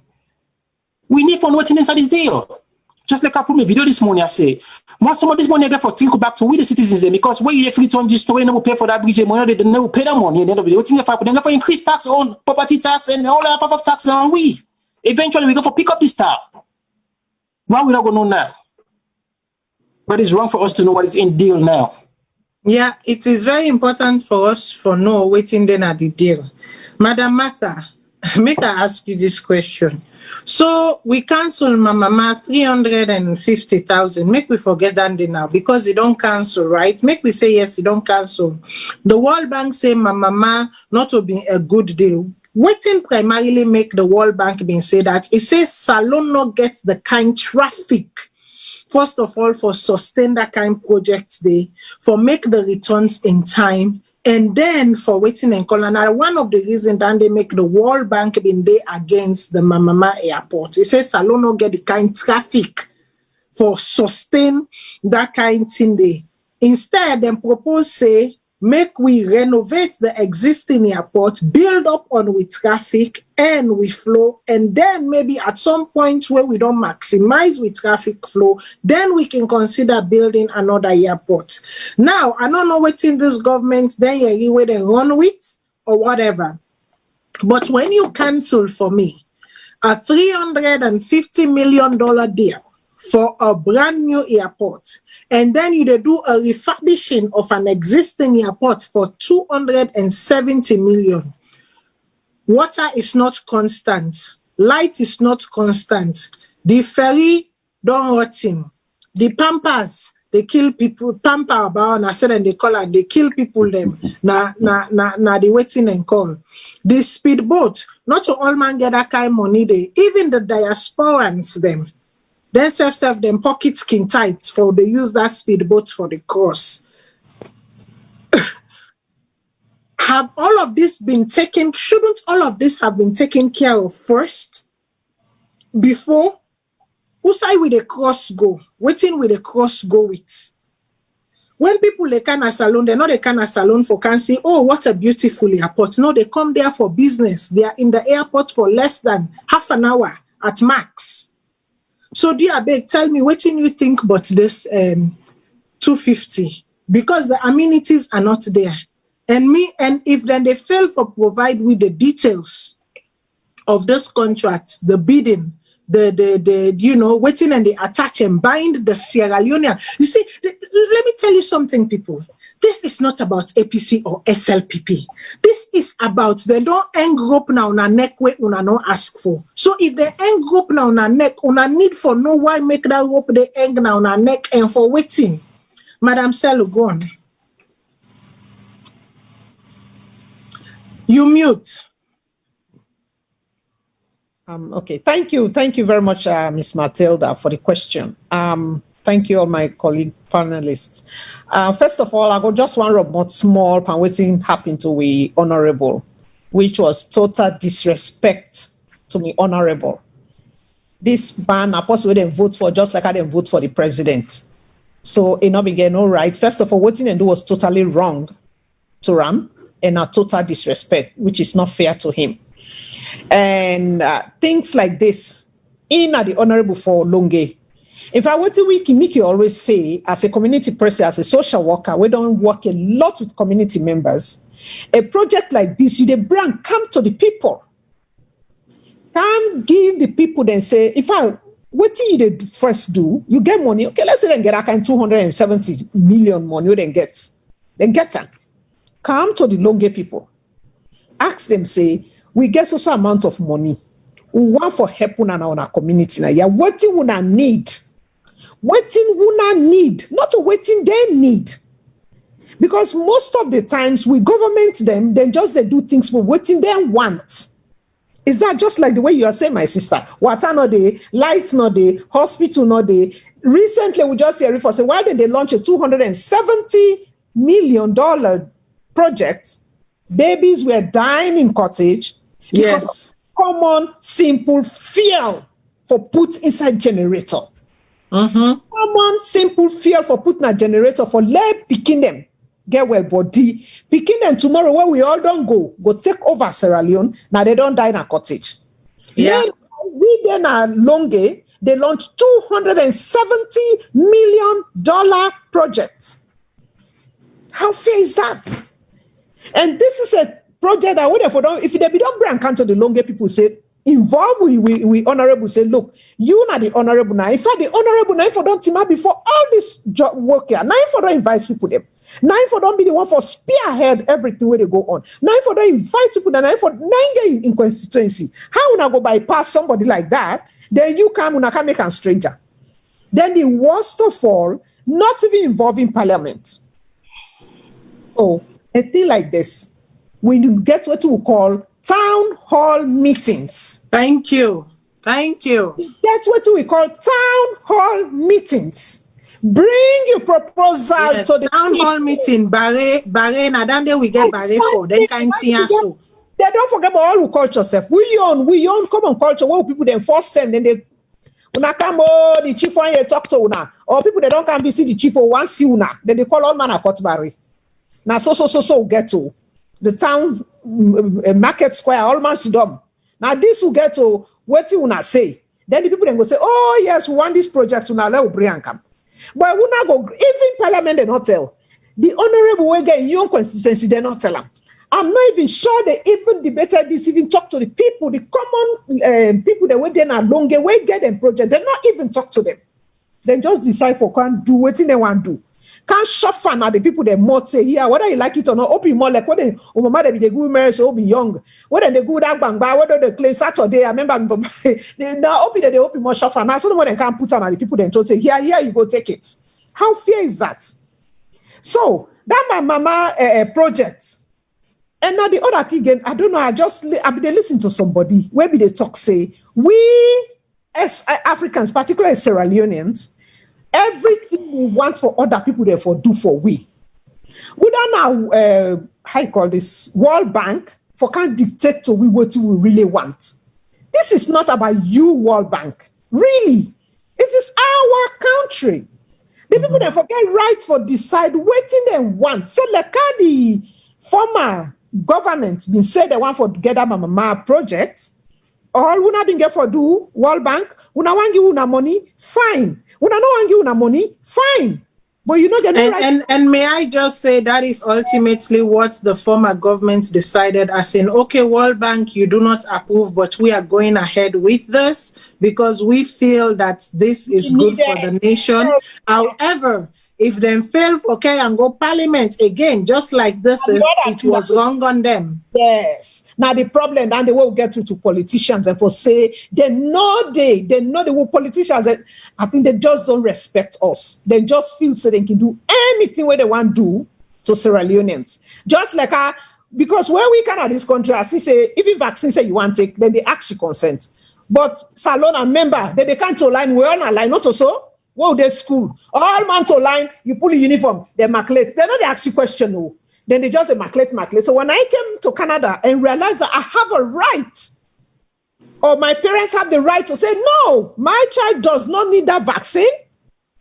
We need for what's inside this deal. Just like I put my video this morning, I say, most some of this money I get for think back to we the citizens because when you free to this story, they will pay for that bridge money, they never pay that money. At the end of the day, they for increase tax on property tax and all that of tax on we. Eventually we go for pick up this tab. Why we not going to know now? But it's wrong for us to know what is in deal now. Yeah, it is very important for us for know waiting then at the deal. Madam Martha, make I ask you this question. So we cancel Mamamah 350,000. Make we forget that now because they don't cancel, right? Make we say yes, they don't cancel. The World Bank say Mamamah not to be a good deal. Waiting primarily make the World Bank being say that it says Salone not get the kind traffic. First of all, for sustain that kind project day, for make the returns in time. And then for waiting and calling, now one of the reasons that they make the World Bank been there against the Mamamah airport. It says Salone no get the kind traffic for sustain that kind thing there. Instead, they propose say make we renovate the existing airport, build up on with traffic and with flow, and then maybe at some point where we don't maximize with traffic flow, then we can consider building another airport. Now, I don't know what's in this government, then you where they run with or whatever. But when you cancel for me a $350 million deal for a brand new airport, and then you do a refurbishing of an existing airport for $270 million. Water is not constant. Light is not constant. The ferry don't rot him. The pampers, they kill people. Pamper about I said and they call and they kill people them. na they waiting and call. The speedboat, not to all man get that kind of money there. Even the diasporans them. Then self them pocket skin tight for they use that speedboat for the cross. Have all of this been taken? Shouldn't all of this have been taken care of first before? Who side with the cross go? Waiting with the cross go with. When people they can Salone, they're not a can Salone for can say, oh, what a beautiful airport. No, they come there for business. They are in the airport for less than half an hour at max. So dear beg, tell me what you think about this 250, because the amenities are not there. And if then they fail for provide with the details of this contract, the bidding, the waiting and they attach and bind the Sierra Leonean. You see, let me tell you something, people. This is not about APC or SLPP. This is about they don't end rope now on a neck where una no ask for. So if they end rope now on a neck, una need for no why make that rope they end now on a neck and for waiting. Madam Selu, go on. You mute. Okay, thank you very much, Ms. Matilda, for the question. Thank you, all my colleague panelists. First of all, I got just one robot small and waiting happened to we honorable, which was total disrespect to me honorable. This ban, I possibly didn't vote for, just like I didn't vote for the president. So it not began all right. First of all, what he didn't do was totally wrong to Ram and a total disrespect, which is not fair to him. And things like this, in the honorable for Lungi. If I were to Wiki always say, as a community person, as a social worker, we don't work a lot with community members. A project like this, you the brand come to the people. Come give the people then say, what you first do, you get money. Okay, let's say then get a kind 270 million money, you then get them. Come to the Lungi people. Ask them, say, we get social amount of money. We want for help on our community. Now, yeah, what you wanna need? Waiting wanna need, not waiting they need. Because most of the times we government them, then just they do things for waiting they want. Is that just like the way you are saying, my sister? Water no day, lights no day, hospital no day. Recently, we just hear for say, why did they launch a $270 million project? Babies were dying in cottage. Yes. Common, simple fuel for put inside generator. Common, simple fuel for putting a generator for let picking them get well body. Picking them tomorrow when we all don't go take over Sierra Leone. Now they don't die in a cottage. Yeah. We then are Lungi. They launched $270 million project. How fair is that? And this is a project that if they don't bring account to the Lungi people say involve we honorable say look you not the honorable now. In fact, the honorable now for don't team up before all this job work here. Now for don't invite people them. Now for don't be the one for spearhead everything where they go on. Now for don't invite people. Now for get in constituency. How when I go bypass somebody like that? Then you come when I can make a stranger. Then the worst of all, not even involving parliament. Oh, a thing like this. When you get what we call town hall meetings. Thank you. Thank you. That's what we call town hall meetings. Bring your proposal to the town hall meeting. Barre, na dande we get barre for. Then kind so. They don't forget about all culture self. We own common culture where people then first time then they una come the chief one you talk to una or people they don't come visit the chief or one see una then they call all man a cut barre. Now so get to the town market square, all man sit down. Now this will get to what you wanna say. Then the people then go say, oh yes, we want this project to now let bring and come. But we not go even parliament they not tell. The honorable way get in your constituency, they not tell them. I'm not even sure they even debated this, even talk to the people, the common people that were there Lungi, we get them project. They not even talk to them. They just decide for can do what they want to do. Can't suffer now the people that might say here, whether you like it or not, open more like whether mama they be the good marriage or be young, whether they go that bang, whether they claim Saturday, I remember they now open that they open more suffer. Now so no one they can't put on the people then to say, here, you go take it. How fair is that? So that Mamamah project. And now the other thing again, I don't know, I be listen to somebody, where be they talk say, we as Africans, particularly Sierra Leoneans, everything we want for other people, therefore do for we. We don't know how you call this World Bank for can't dictate to we what we really want. This is not about you, World Bank. Really, this is our country. The people that forget right for decide what they want. So like how the former government been said they want for together Mamamah project. All we not been get for do World Bank. We not want give una money, fine. We not want give una money, fine. But you know they're right. And may I just say that is ultimately what the former government decided, as in, okay, World Bank, you do not approve, but we are going ahead with this because we feel that this is good for the nation. However, if them fail for carry and go parliament again, just like this is, it was wrong on them. Yes. Now the problem, and they will get to politicians and for say they know the politicians. I think they just don't respect us. They just feel so they can do anything where they want to do to Sierra Leoneans. Just like because when we come out this country, as he say, if you vaccine say you want to take, then they actually consent. But Salone and member, they can't to line, we're on a line, not so. Whoa, they school. All man to line, you pull a uniform, they maculate. They're not ask you question, no. Then they just say maculate. So when I came to Canada and realized that I have a right, or my parents have the right to say, no, my child does not need that vaccine,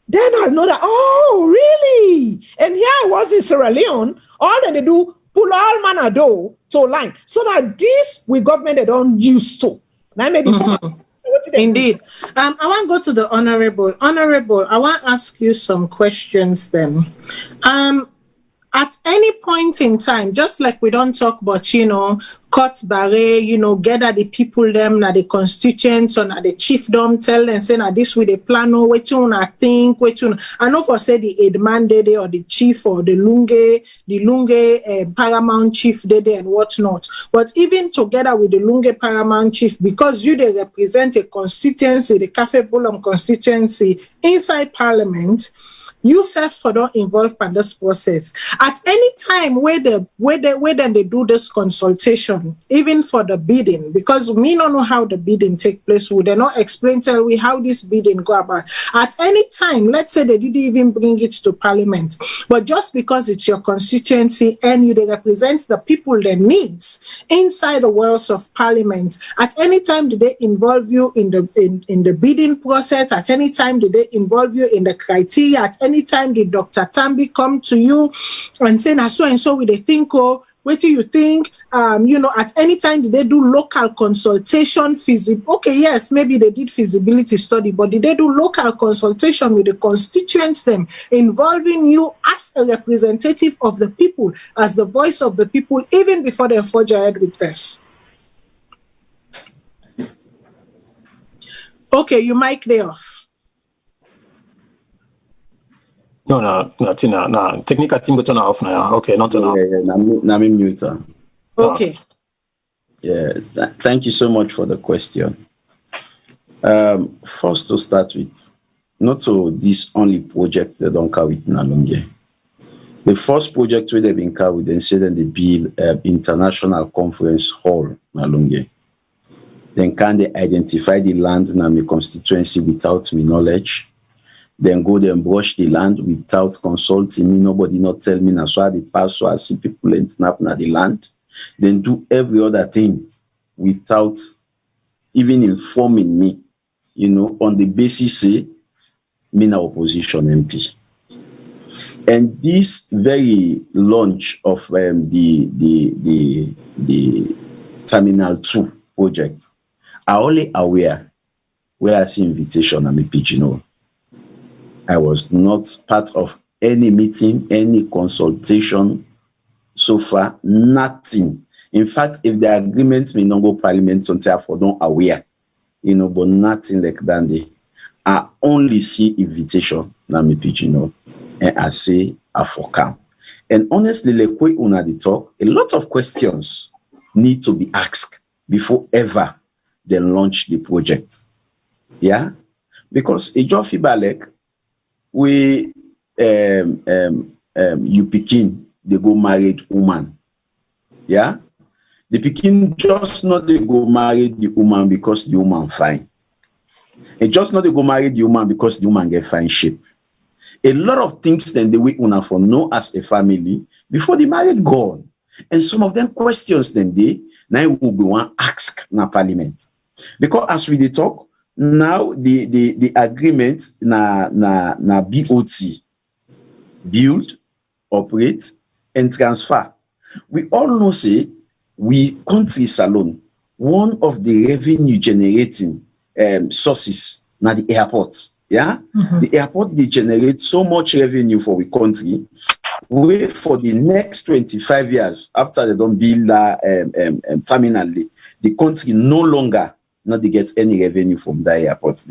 then I know that, oh, really? And here I was in Sierra Leone, all that they do, pull all manner do to line. So that this we government they don't use to. And I made it Indeed. I want to go to the Honorable. Honorable, I want to ask you some questions then. At any point in time, just like we don't talk about, cut barre, gather the people them, na the constituents, or na the chiefdom, tell them, say, na this with the plan, what you wanna think, I know for say the headman dede or the chief or the Lungi paramount chief dede and whatnot. But even together with the Lungi paramount chief, because they represent a constituency, the Cafe Bulum constituency inside parliament, you self for don't involve in this process. At any time where they do this consultation, even for the bidding, because we don't know how the bidding take place, would they not explain tell we how this bidding go about? At any time, let's say they didn't even bring it to parliament, but just because it's your constituency and they represent the people their needs inside the walls of parliament, at any time did they involve you in the bidding process? At any time did they involve you in the criteria? At any time did Dr. Tambi come to you and say, so and so with they think, what do you think? At any time did they do local consultation? Okay, yes, maybe they did feasibility study, but did they do local consultation with the constituents them, involving you as a representative of the people, as the voice of the people, even before they forge ahead with this? Okay, you mic there off. No. Technical team go turn off now. Okay, not turn off. Yeah, I'm mute. Okay. Yeah, thank you so much for the question. First to start with, not so this only project they don't carry with Lungi. The first project where they've been carried, then said they build international conference hall Lungi. Then can they identify the land in my constituency without me knowledge? Then go there and brush the land without consulting me. Nobody not tell me. So I pass, so I see people and snap na the land. Then do every other thing without even informing me, on the basis say me na opposition MP. And this very launch of the Terminal 2 project, I only aware where I see invitation I'm a pigeon. I was not part of any meeting, any consultation so far, nothing. In fact, if the agreements may not go parliament, sometimes I don't aware, but nothing like that. I only see invitation, na me pigeon, and I say I for come. And honestly, like we una the talk, a lot of questions need to be asked before ever they launch the project. Yeah, because a job feedback we you pikin they go married woman. Yeah, the pikin just not they go marry the woman because the woman fine. It just not they go marry the woman because the woman get fine shape. A lot of things then they we una for know as a family before the marriage gone. And some of them questions then they now will be one ask na parliament. Because as we dey talk, now the agreement na BOT, build, operate, and transfer. We all know say we country Salone, one of the revenue generating sources na the airport. Yeah, the airport they generate so much revenue for the country. Wait for the next 25 years after they don't build terminal, the country no longer not they get any revenue from that airport.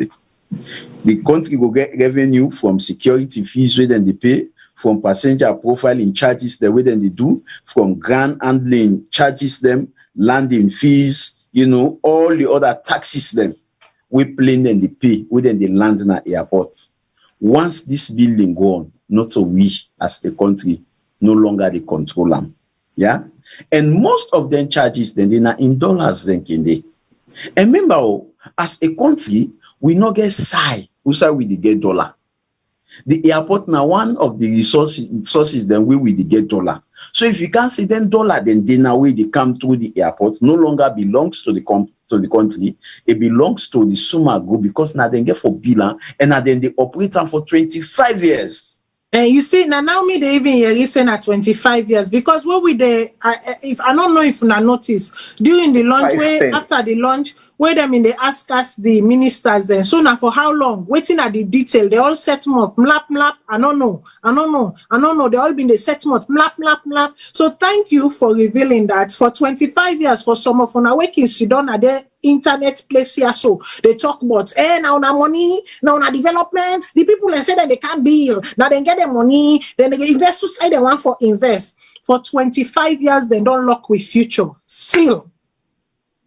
The country will get revenue from security fees where then they pay, from passenger profiling charges the way then they do, from ground handling charges them, landing fees, you know, all the other taxes them. We plane then they pay, we then they land in the airport. Once this building gone, not so we as a country no longer they control them. Yeah. And most of them charges then they are in dollars then can they. And remember, as a country, we not get SAI, we say we get dollar. The airport now one of the sources then we get dollar. So if you can't say then dollar, then they now way they come through the airport no longer belongs to the country. It belongs to the Suma Group because now they get for billion and now then they operate them for 25 years. And you see, now me they even listen at 25 years because what we they if I don't know if you notice during the launch after the launch where them in they ask us the ministers then so now for how long waiting at the detail they all set them up mlap I don't know they all been they set them up mlap. So thank you for revealing that for 25 years for some of our working Sudan are there internet place here so they talk about now money now development the people they say that they can't build now they get their money then they invest to say they want for invest for 25 years they don't lock with future still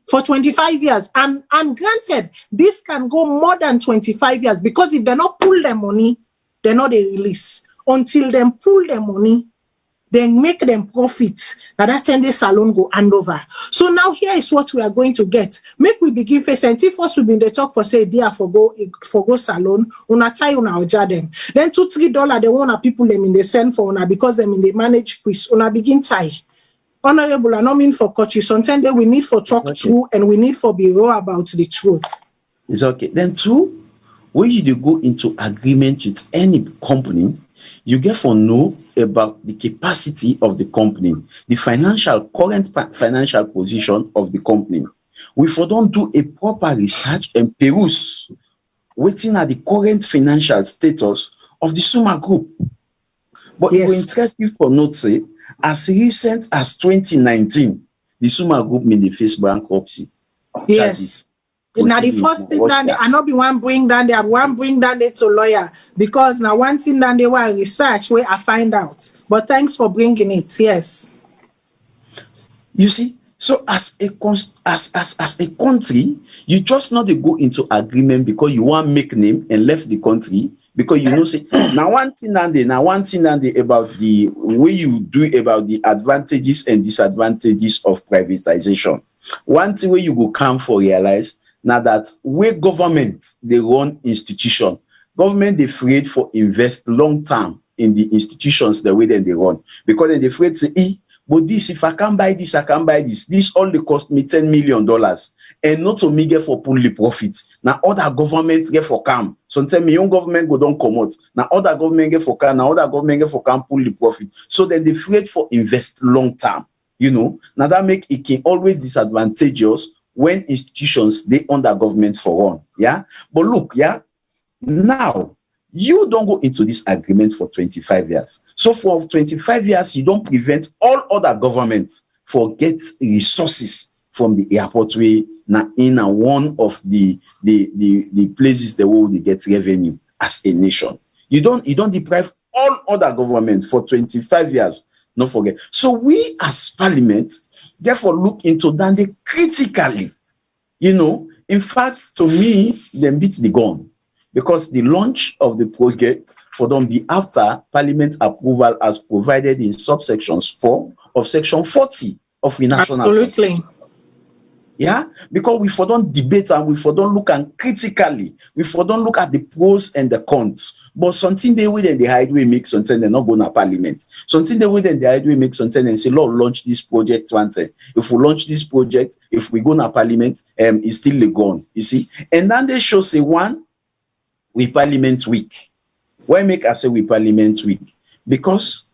for 25 years and granted this can go more than 25 years because if they not pull their money they not they release until them pull their money then make them profit. Now that's when the Salone go hand over. So now here is what we are going to get. Make we begin first and if first we been the talk for say there for go Salone, una tie una oja them. Then $2-3 they want people them in the send for una because them in the manage quiz. Una begin tie. Honorable, I don't mean for coach you. Sometimes we need for talk true and we need for be raw about the truth. It's okay. Then two, when you go into agreement with any company, you get for know about the capacity of the company, the current financial position of the company. We for don't do a proper research and peruse waiting at the current financial status of the Suma Group. But it will interest you for note say, as recent as 2019, the Suma Group may face bankruptcy. Yes. Now the first thing that I not be one bring down there, one bring down there to lawyer because now one thing that they want research where I find out. But thanks for bringing it. Yes. You see, so as a country, you just not to go into agreement because you want make name and left the country because you know say now one thing about the way you do about the advantages and disadvantages of privatization. One thing where you go come for realize. Now that where government they run institution, government they afraid for invest long term in the institutions the way that they run because then they afraid say, but this if I can't buy this, I can't buy this. This only cost me $10 million and not to me get for pull the profits. Now other governments get for come. Sometimes my own government go don't come out. Now other government get for come. Now other government get for come pull the profit. So then they afraid for invest long term. You know now that make it can always disadvantageous. When institutions they under government for run, yeah. But look, yeah, now you don't go into this agreement for 25 years. So for 25 years, you don't prevent all other governments for get resources from the airport way now in one of the places the world they get revenue as a nation. You don't deprive all other governments for 25 years. Don't forget. So we as parliament therefore look into that critically. You know, in fact, to me, them beat the gun because the launch of the project for them be after parliament approval as provided in subsections 4 of section 40 of the national. Absolutely. Yeah, because we for don't debate and we for don't look and critically, we for don't look at the pros and the cons. But something they will then the hide we make something they're not going to parliament. Something they will then the hide we make something and say, Lord, launch this project one time. If we launch this project, if we go to parliament, it's still gone. You see, and then they show say one, we parliament week. Why make I say we parliament week? Because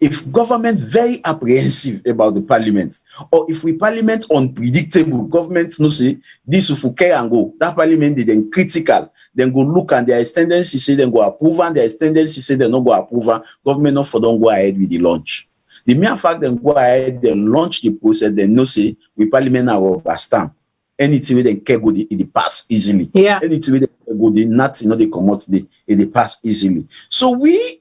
if government very apprehensive about the parliament, or if we parliament unpredictable, government no say this if we care and go, that parliament they then critical, then go look and there is tendency say then go approve and there is tendency say they not go approve, government not for don't go ahead with the launch. The mere fact then go ahead, then launch the process, then no say we parliament our rubber stamp. Anything they can go the pass easily. Yeah. Anything they go the nothing they come out they pass easily. So we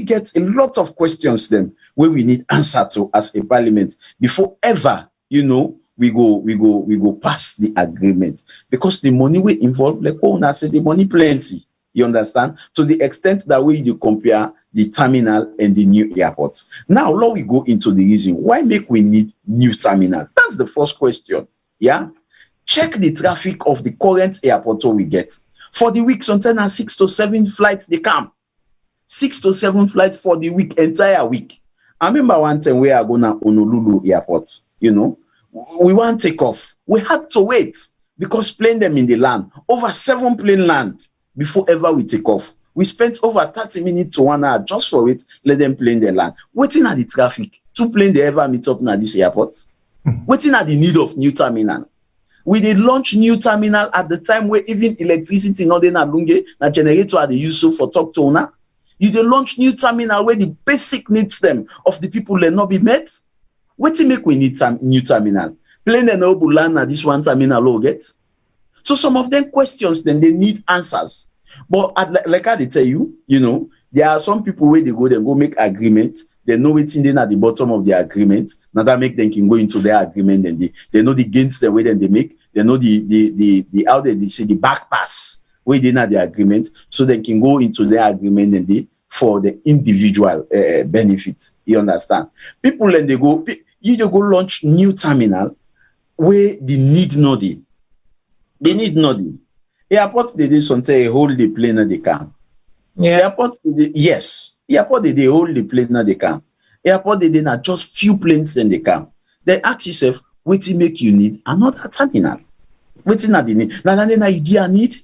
get a lot of questions then where we need answer to as a parliament before ever we go pass the agreement, because the money we involve, like I said, the money plenty. You understand? To the extent that way you compare the terminal and the new airport. Now, Lord, we go into the reason why make we need new terminal. That's the first question. Yeah. Check the traffic of the current airport we get. For the week, sometimes 6 to 7 flights they come. 6 to 7 flights for the week, entire week. I remember one time we are going to Honolulu airport, we want to take off. We had to wait because plane them in the land. Over 7 plane land before ever we take off. We spent over 30 minutes to 1 hour just for it, let them plane their land. Waiting at the traffic. 2 planes they ever meet up at this airport. Waiting at the need of new terminal. We did launch new terminal at the time where even electricity not in Lungi, na generator they use so for talk to owner. You did launch new terminal where the basic needs them of the people will not be met. What to make we need new terminal? Plain and noble land na this one terminal will get. So some of them questions then they need answers. But like I tell you, there are some people where they go make agreements. They know what's in at the bottom of the agreement. Now that make them can go into their agreement and they know the gains the way then they make. They know the how they say the back pass where they not the agreement, so they can go into their agreement and for the individual benefits. You understand? People and they go launch new terminal where the need nothing. They need nothing. Airports they did something hold the plane and they can. Yeah. Airports yes. Airport they hold the plane now they can. Airport they not just few planes then they can. Then ask yourself, what to make you need another terminal? What in the need? Now idea need.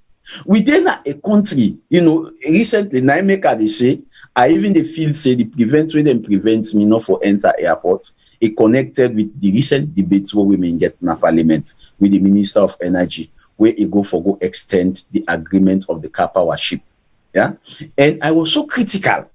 Within a country, recently Naimeka they say, I even the field say the prevents me not for enter airports. It connected with the recent debates where women get in a parliament with the Minister of Energy, where it go extend the agreement of the car power ship. Yeah. And I was so critical.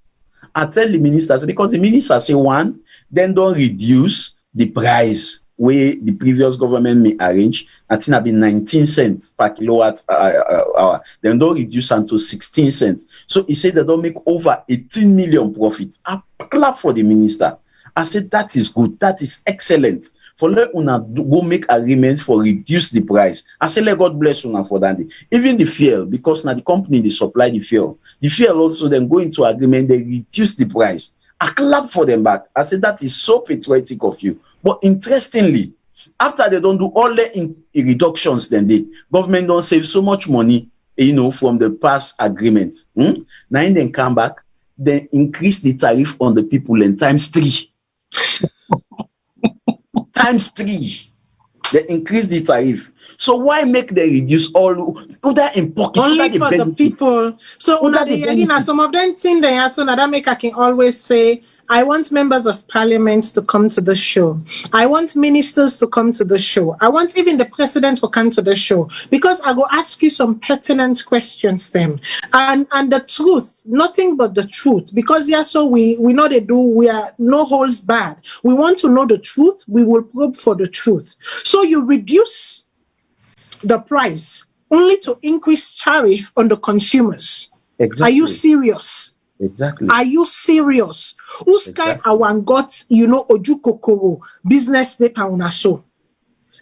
I tell the ministers, because the minister say one, then don't reduce the price where the previous government may arrange. I think it been 19 cents per kilowatt hour. Then don't reduce until 16 cents. So he said they don't make over 18 million profits. I clap for the minister. I said that is good. That is excellent. For let una go make agreement for reduce the price. I say let God bless una for that. Even the fuel, because now the company they supply the fuel. The fuel also then go into agreement, they reduce the price. I clap for them back. I said that is so patriotic of you. But interestingly, after they don't do all the reductions, then the government don't save so much money, from the past agreement. Now then come back, then increase the tariff on the people in times 3. Times 3. They increase the tariff. So why make them reduce all that in pocket? Only for the people. So some of them think they are so that make I can always say, I want members of parliament to come to the show. I want ministers to come to the show. I want even the president to come to the show, because I go ask you some pertinent questions then. And the truth, nothing but the truth. Because so we know they do, we are no holes barred. We want to know the truth. We will probe for the truth. So you reduce the price only to increase tariff on the consumers. Exactly. Are you serious? Exactly. Are you serious? Who's kind of got, ojukokoro business paper on so?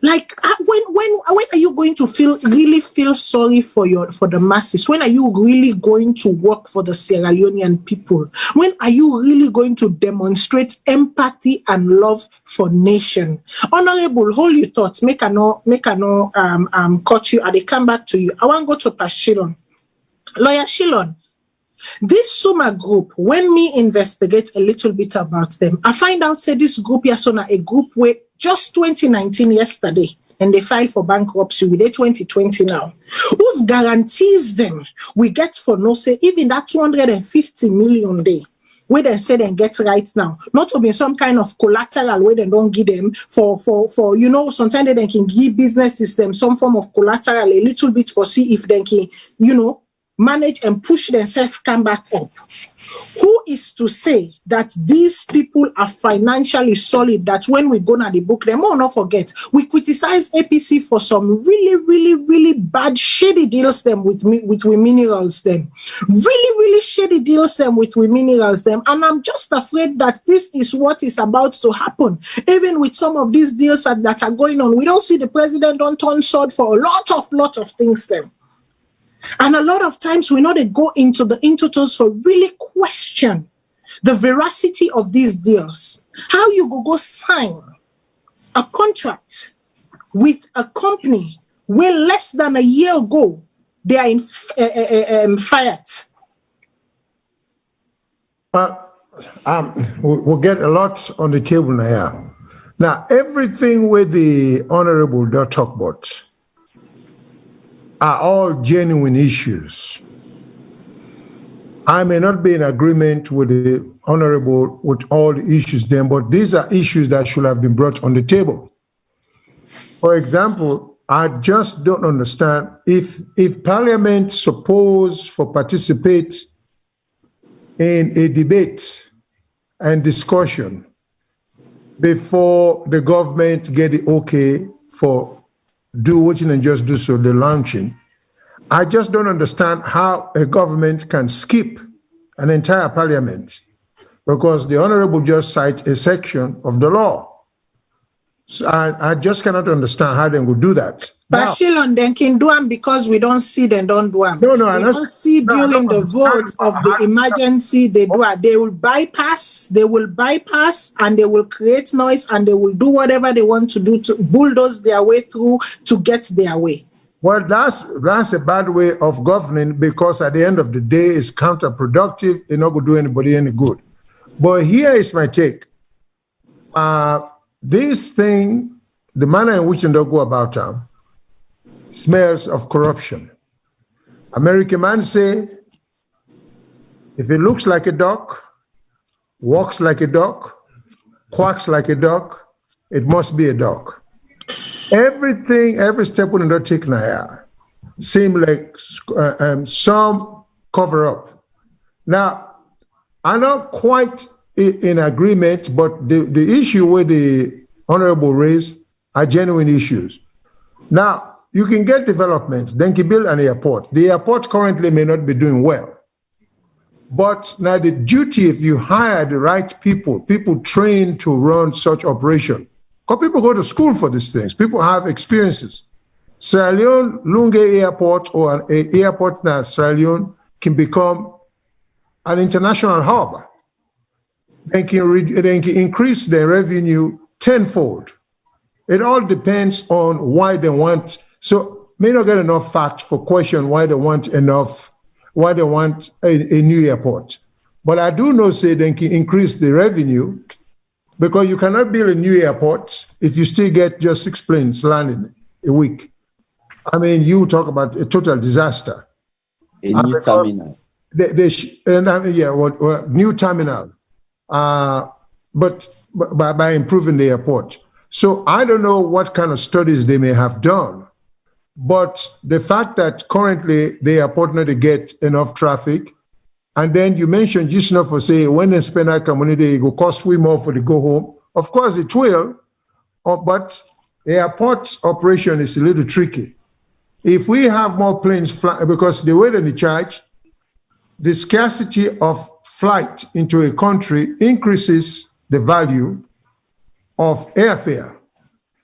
Like when are you going to really feel sorry for the masses? When are you really going to work for the Sierra Leonean people? When are you really going to demonstrate empathy and love for nation? Honorable, hold your thoughts. Make I no cut you. They come back to you. I want to go to Pastor Shilon. Lawyer Shilon. This Suma group, when me investigate a little bit about them, I find out say this group Yasona a group where just 2019 yesterday, and they filed for bankruptcy with a 2020 now. Whose guarantees them we get for no say even that 250 million day where they say they get right now, not to be some kind of collateral where they don't give them for sometimes they can give business system some form of collateral a little bit for see if they can manage and push themselves come back up. Who is to say that these people are financially solid, that when we go to the book, them will not forget, we criticize APC for some really, really, really bad, shady deals them with minerals them. Really, really shady deals them with minerals them. And I'm just afraid that this is what is about to happen. Even with some of these deals that are going on, we don't see the president don't turn sword for a lot of things them. And a lot of times we know they go into the intitles for really question the veracity of these deals. How you go sign a contract with a company where less than a year ago they are fired? We'll get a lot on the table now. Now, everything with the Honorable don't talk about are all genuine issues. I may not be in agreement with the Honorable with all the issues then, but these are issues that should have been brought on the table. For example, I just don't understand if Parliament supposed to participate in a debate and discussion before the government get the okay for do what and just do so, the launching. I just don't understand how a government can skip an entire parliament because the Honorable just cite a section of the law. So I just cannot understand how they would do that. But Shilon, then can do them because we don't see them, don't do them. No, we don't see during the vote of the emergency, they do it. They will bypass, and they will create noise and they will do whatever they want to do to bulldoze their way through to get their way. Well, that's a bad way of governing because at the end of the day, it's counterproductive. It's not going to do anybody any good. But here is my take. This thing, the manner in which they go about town, smells of corruption. American man say, if it looks like a duck, walks like a duck, quacks like a duck, it must be a duck. Everything, every step we don't take now seem like some cover up. Now, I'm not quite in agreement, but the issue with the Honorable raised are genuine issues. Now, you can get development, then you build an airport. The airport currently may not be doing well. But now the duty, if you hire the right people trained to run such operation, because people go to school for these things, people have experiences. Sierra Leone Lungi Airport or an airport now Sierra Leone can become an international hub. They can increase their revenue tenfold. It all depends on why they want. So may not get enough facts for question why they want a new airport. But I do know say they can increase the revenue because you cannot build a new airport if you still get just 6 planes landing a week. I mean, you talk about a total disaster. A new terminal. New terminal. But by improving the airport. So I don't know what kind of studies they may have done, but the fact that currently the airport not to get enough traffic, and then you mentioned just enough for say when they spend that community, it will cost way more for the go home. Of course it will, but the airport operation is a little tricky. If we have more planes fly, because the way they charge, the scarcity of flight into a country increases the value of airfare.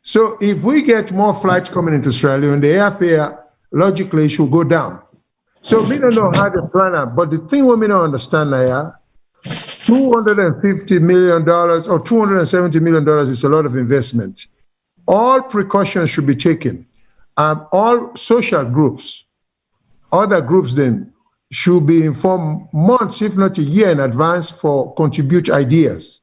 So if we get more flights coming into Australia, and the airfare logically should go down. So we don't know how to plan it, but the thing we don't understand now, $250 million or $270 million is a lot of investment. All precautions should be taken. All social groups, other groups then, should be informed months, if not a year in advance for contribute ideas.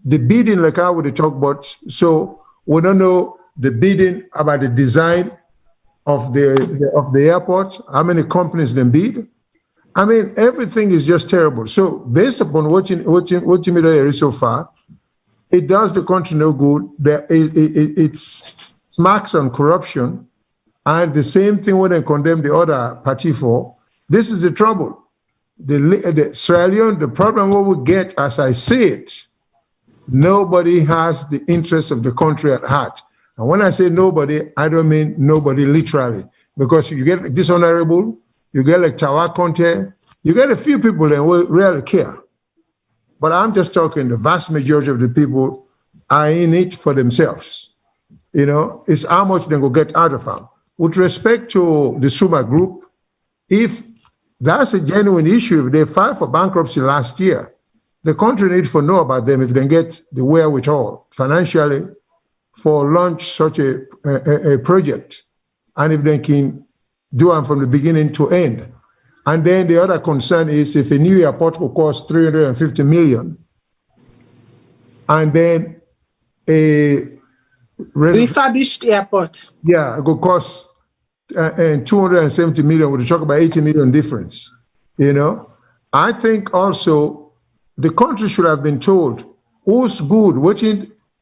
The bidding, like I would talk about, so we don't know the bidding about the design of the airport, how many companies then bid. I mean, everything is just terrible. So based upon what you hear so far, it does the country no good. It's marks on corruption, and the same thing when they condemn the other party for. This is the trouble. The Sierra Leone, the problem what we get, as I say it, nobody has the interest of the country at heart. And when I say nobody, I don't mean nobody literally, because you get like this honorable, you get like Tawa Conte, you get a few people that will really care. But I'm just talking the vast majority of the people are in it for themselves. You know, it's how much they will get out of them. With respect to the Suma Group, if that's a genuine issue, if they filed for bankruptcy last year, the country needs to know about them if they get the wherewithal financially for launch such a project, and if they can do it from the beginning to end. And then the other concern is if a new airport will cost $350 million, and then a refurbished airport. Yeah, it will cost $270 million. We'll talk about $80 million difference. You know, I think also the country should have been told who's good, what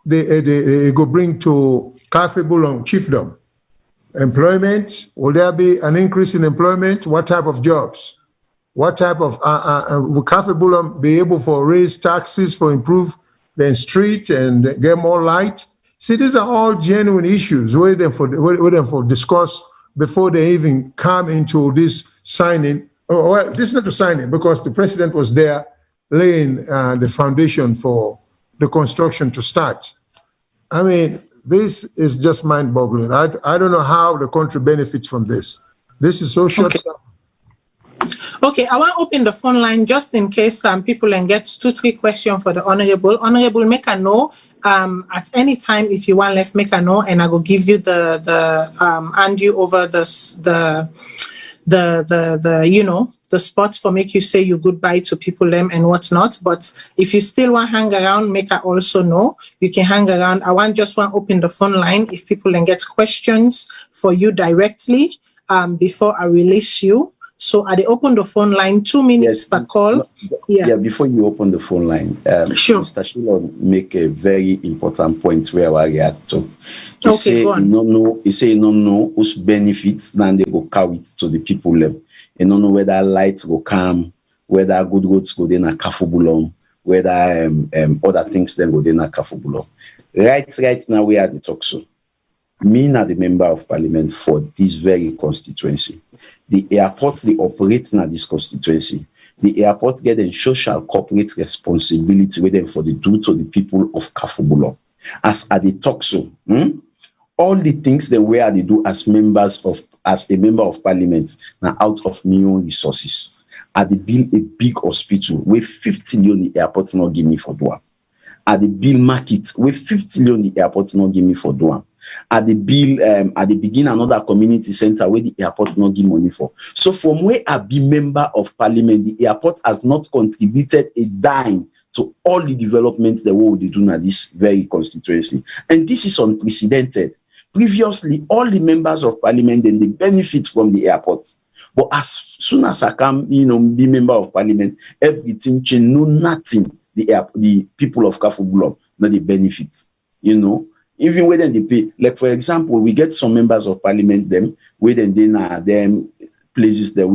they go bring to Kafibulong chiefdom. Employment, will there be an increase in employment? What type of jobs? What type of, will Kafibulong be able to raise taxes for improve the street and get more light? See, these are all genuine issues waiting for discuss before they even come into this signing. Well, this is not a signing because the president was there laying the foundation for the construction to start. I mean, this is just mind-boggling. I don't know how the country benefits from this. This is so short. Okay, I want to open the phone line just in case some people can get 2-3 questions for the Honorable. Honorable, make a know at any time if you want left, make a know, and I will give you hand you over the spot for make you say your goodbye to people them and whatnot. But if you still want to hang around, make I also know. You can hang around. I just want to open the phone line if people can get questions for you directly before I release you. So I open the phone line, 2 minutes per call. Yeah, before you open the phone line, sure. Mr. Shilon make a very important point where I react to. He say, go on. He say, no know whose benefits, then they go carry it to the people level. You don't know whether lights go come, whether good roads go then a Kafubulong, whether other things then go then a Kafubulong. Right now we are the talk show. Me na the member of parliament for this very constituency. The airport they operate in this constituency. The airport get a social corporate responsibility with them for the due to the people of Kafubulong. As at the talk show, all the things that we are they do as a member of parliament now out of million resources. At the build a big hospital with 50 million the airport not give me for Duam. At the build market with 50 million the airport not give me for Duam. At the begin another community center where the airport not give money for. So from where I be member of parliament, the airport has not contributed a dime to all the developments the world they do in this very constituency. And this is unprecedented. Previously, all the members of parliament then they benefit from the airport. But as soon as I come, be member of parliament, everything change, no nothing. The people of Kafubulong, not the benefit, Even when they pay, like for example, we get some members of parliament where them places that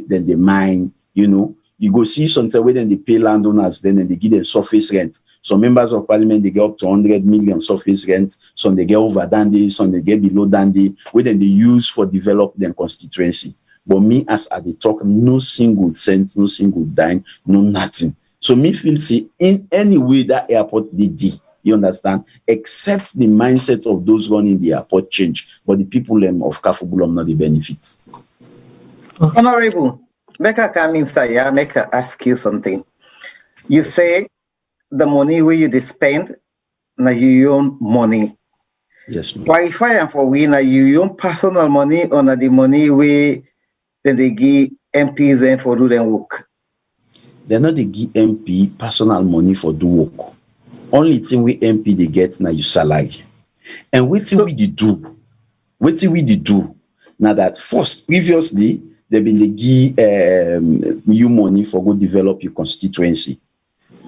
then they mine, You go see something where then they pay landowners, then they give them surface rent. Some members of parliament they get up to 100 million surface rent, some they get over dandy, some they get below dandy, where then they use for develop their constituency. But me as at the talk, no single cent, no single dime, no nothing. So me feel say in any way that airport they did. You understand? Except the mindset of those running the airport change, but the people of Kafubulum not the benefits. Honorable, make a come inside, yeah, make her ask you something. You say the money where you spend, now you own money. Yes, ma'am. Clarify for we now you own personal money or na the money where they give MPs then for do them work. They're not the give MP personal money for do work. Only thing we MP they get now you salary. And what we do? What we do? Now that first previously they been they give you money for go develop your constituency.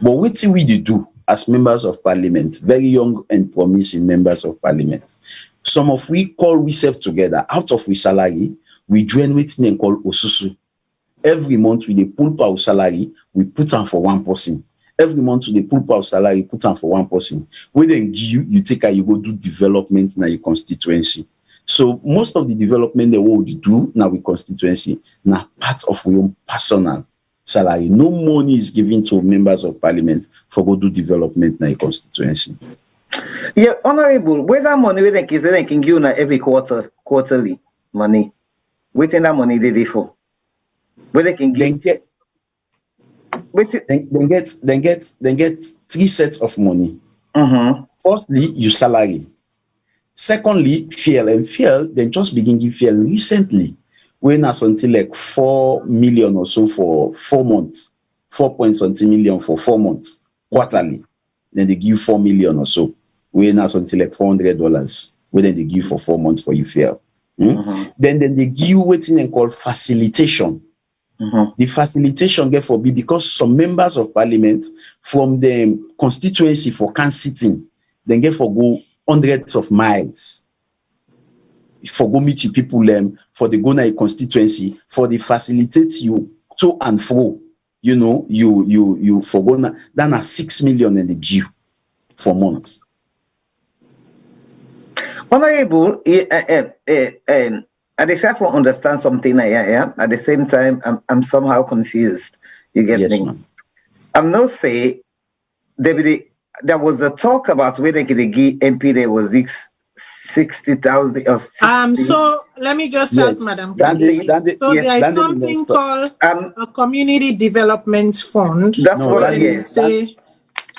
But what we do as members of parliament, very young and promising members of parliament, some of we call ourselves together out of we salary, we join with and call Osusu. Every month we pull our salary, we put on for one person. Every month we pull our salary, put on for one person. We then give you take you go do development in your constituency. So most of the development they will do now with constituency now part of your own personal salary. No money is given to members of parliament for go do development in your constituency. Yeah, honorable, where that money they can give you now every quarterly money. Waiting that money they for. Where they can get then get 3 sets of money. Firstly, your salary. Secondly, fuel, and fuel, then just begin give fuel recently. When as until like 4 million or so for 4 months, 4 point something million for 4 months quarterly. Then they give 4 million or so. When as until like $400, when then they give for 4 months for your fuel. Then they give you waiting and call facilitation. The facilitation get for be because some members of parliament from the constituency for can sitting, then get for go hundreds of miles for go meet you people for the go na constituency for the facilitate you to and fro. You know, you for go na that na 6 million in the give for months. Honorable, I try to understand something. Yeah. At the same time, I'm somehow confused. You get me? Ma'am. I'm not saying there was a talk about whether they give MP there was 60,000 or 60. So let me just help Madam. So there is something called a community development fund. That's what I say.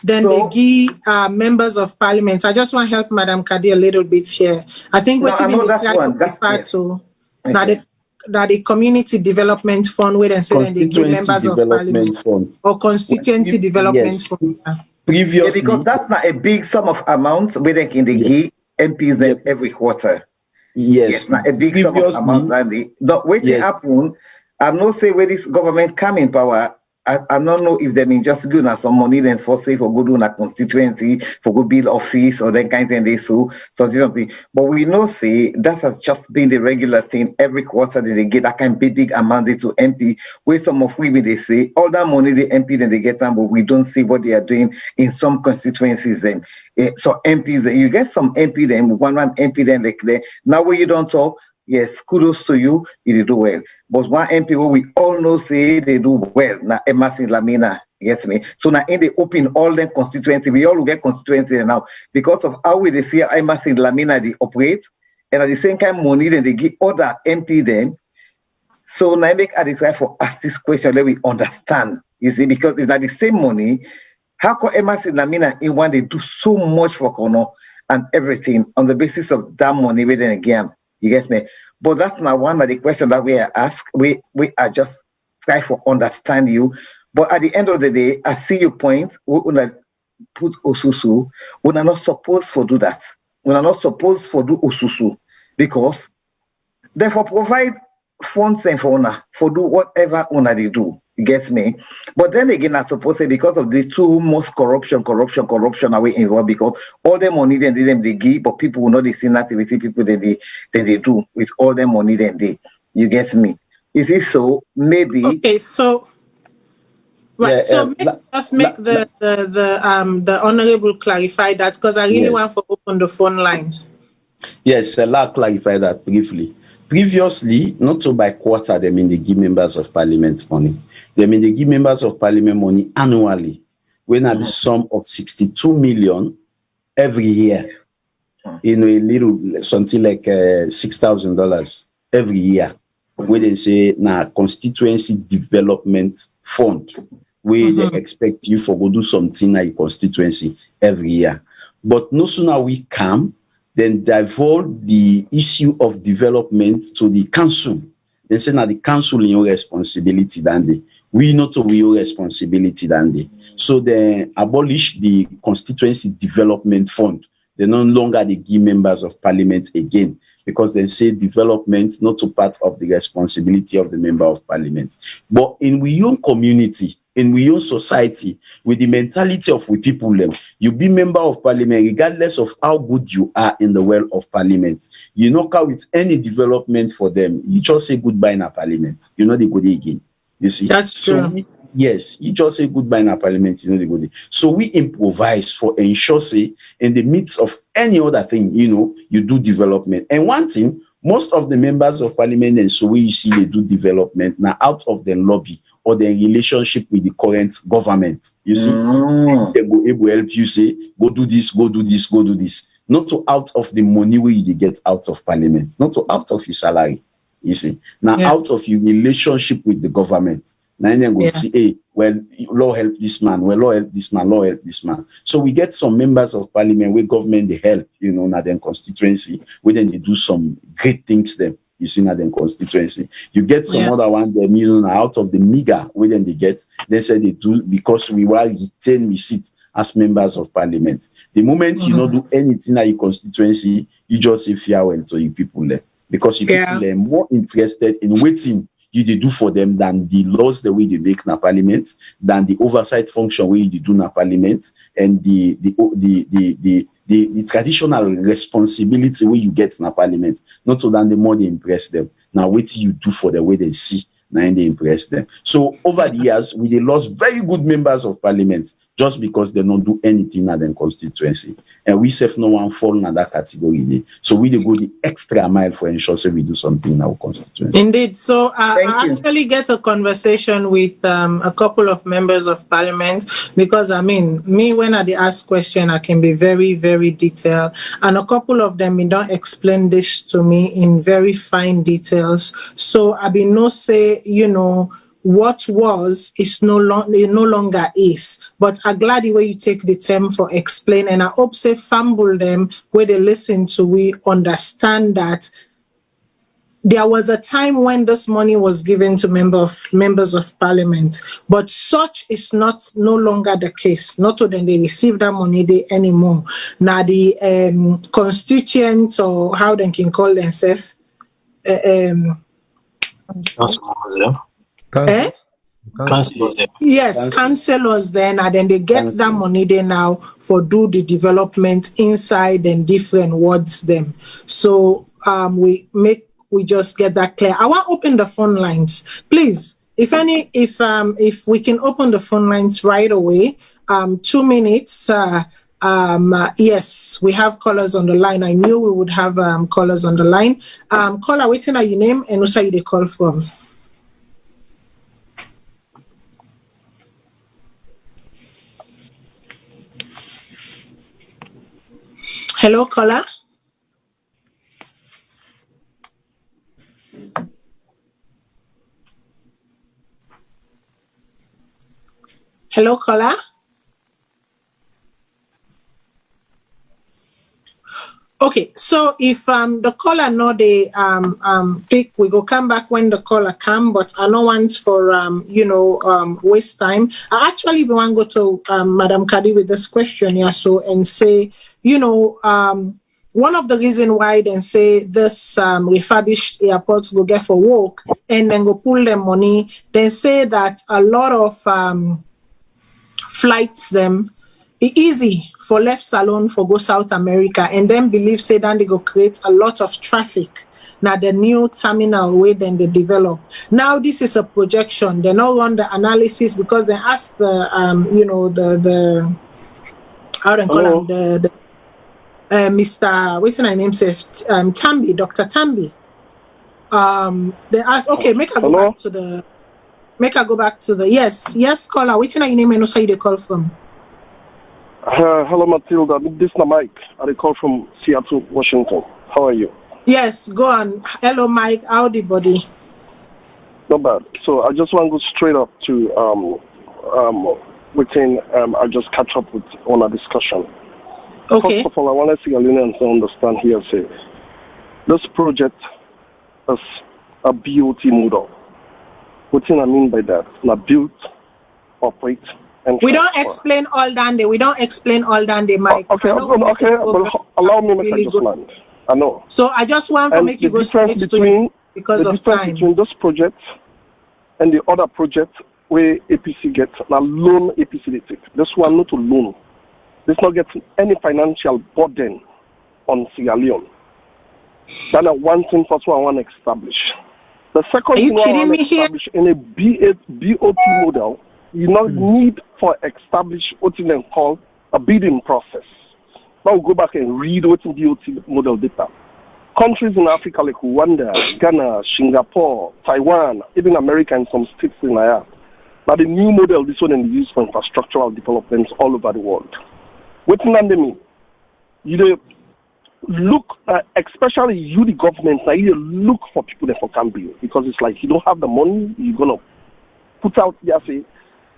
Then they give members of parliament. I just want to help Madam Kadi a little bit here. I think what we try to refer to that the community development fund where they say they give members of parliament fund or constituency development fund. Previously, because that's not a big sum of amounts where they can give MPs every quarter. Yes, not a big sum of amounts. But waiting happen, I'm not saying where this government come in power. I don't know if they mean just good na some money then for say for good do na constituency for good build office or then kind of thing they so something. But we know say that has just been the regular thing every quarter that they get that kind of big amount to MP. Where some of we they say all that money the MP then they get them, but we don't see what they are doing in some constituencies. Then so MPs you get some MP then one MP then like there now where you don't talk. Yes, kudos to you, you do well. But one MP we all know say they do well. Now Emerson Lamina, yes me. So now in the open all them constituency, we all will get constituency now because of how we they see Emerson Lamina they operate, and at the same time money then they give other MP then. So now I make a desire for ask this question, let we understand. You see, because it's not the same money. How come Emerson Lamina in one they do so much for Kono and everything on the basis of that money within again? You get me? But that's not one of the questions that we are asked. We are just trying to understand you. But at the end of the day, I see your point. We put Osusu. We are not supposed to do that. We are not supposed to do Osusu because therefore provide funds and for do whatever they do. You get me? But then again, I suppose say because of the two most corruption away involved because all the money then they give, but people will not see activity people they do with all the money then they. You get me? Is it so? Maybe. Okay, so right. So let's make the honorable clarify that because I really want to open the phone lines. Yes, I'll clarify that briefly. Previously, not so by quarter, they mean they give members of parliament money. They mean they give members of parliament money annually, when at the sum of 62 million every year. You know, a little something like $6,000 every year. Where they say constituency development fund, where they expect you for go do something at your constituency every year. But no sooner we come, then divulge the issue of development to the council. They say now the council in your responsibility than they. We not to your responsibility than they. So they abolish the constituency development fund. They no longer they give members of parliament again, because they say development not to part of the responsibility of the member of parliament. But in we own community, in we own society, with the mentality of we people, you be member of parliament regardless of how good you are in the world of parliament. You knock out with any development for them, you just say goodbye in a parliament. You know they go there again. You see, that's true. So yes, you just say goodbye in a parliament, you know they go there. So we improvise for ensure say in the midst of any other thing, you know, you do development. And one thing, most of the members of parliament, and so we see they do development now out of the lobby or the relationship with the current government. You see, they go able to help you say, go do this, go do this, go do this. Not to out of the money where you get out of parliament, not to out of your salary. You see, now out of your relationship with the government. Now then go see, hey, well, Lord help this man, well, Lord help this man, Lord help this man. So we get some members of parliament where government they help, you know, now then constituency, where then they do some great things them. You see, now then constituency. You get some other one, them, you know, out of the meager, where then they get, they say they do because we were retain we sit as members of parliament. The moment you don't do anything at your constituency, you just say farewell to you people there. Because you people are more interested in waiting you they do for them than the laws the way they make in parliament, than the oversight function way they do in parliament, and the traditional responsibility way you get in parliament. Not so than the more they impress them. Now wait till you do for the way they see. Now they impress them. So over the years, we lost very good members of parliament just because they don't do anything at their constituency. And we say no one fall in that category. So we go the extra mile for ensure so we do something in our constituency. Indeed. So I actually get a conversation with a couple of members of parliament, because I mean, me when I ask question, I can be very, very detailed. And a couple of them don't explain this to me in very fine details. So I be no say, you know, what was is no longer is. But I'm glad the way you take the time for explain, and I hope say fumble them where they listen to we understand that there was a time when this money was given to members of parliament, but such is no longer the case. Not to them they receive that money they anymore. Now the constituents, or how they can call themselves, councillors then, and then they get that money there now for do the development inside and different wards them. So we just get that clear. I want to open the phone lines, please. If we can open the phone lines right away. 2 minutes. Yes, we have callers on the line. I knew we would have callers on the line. Caller, waiting at your name and also you they call from. Hello, caller. Hello, caller. Okay, so if the caller know they pick, we go come back when the caller come, but I know once for waste time. I actually want to go to Madam Kadi with this question here, so and say, one of the reasons why they say this refurbished airports go get for work and then go pull them money, they say that a lot of flights them easy for left Salone for go South America, and then believe say that they go create a lot of traffic. Now the new terminal way then they develop. Now this is a projection. They not run the analysis because they ask the the how do you call him, the Mr. what's my name safe Tambi, Dr. Tambi. They ask, okay, make I go back to the yes caller. What's your name and also you they call from? Hello, Matilda. This is Mike. I call from Seattle, Washington. How are you? Yes, go on. Hello, Mike. Howdy, buddy. Not bad. So I just want to go straight up to I'll just catch up with on our discussion. Okay. First of all, I want to see Alunians to understand here. Say this project is a BOT model. What do I mean by that? Not build, operate, and we don't explain all that day. We don't explain all that day, Mike. Okay, okay. But allow me to just land. I know. So I just want to make you go straight to it because of time. The difference between this project and the other project where APC gets a loan, APC they take. This one not a loan. This not getting any financial burden on Sierra Leone. That's one thing first one I want to establish. The second thing I want to establish in a BOT model, you not need for establish what you can call a bidding process. Now we'll go back and read what in BOT model data. Countries in Africa like Rwanda, Ghana, Singapore, Taiwan, even America and some states in there. But the new model, this one is used for infrastructural developments all over the world. What does that mean? You look, especially you, the government, you look for people that can build because it's like you don't have the money, you're going to put out there, say,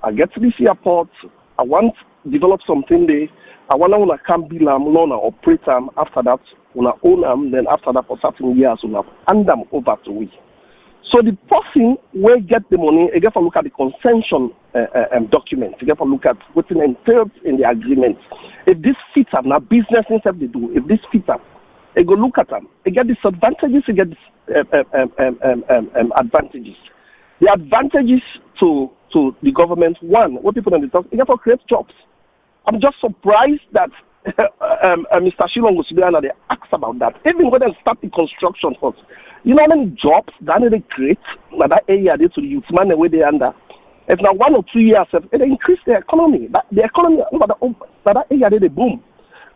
I get to this airport, I want to develop something there, I want to come build them, loan or operate them, after that, when I own them, then after that, for certain years, when I hand them over to we. So the person will get the money, you get to look at the concession document, you get to look at what's entailed in the agreement. If this fits them, now business instead they do, if this fits them, you go look at them, you get disadvantages, you get advantages. The advantages to the government, one, what people don't talk, you get to create jobs. I'm just surprised that Mr. Shilong Gusubirana, they asked about that. Even when they start the construction first, you know how many jobs that they create in that area to the youth man where they under. If now 1 or 2 years, they increase the economy. The economy over that area they boom.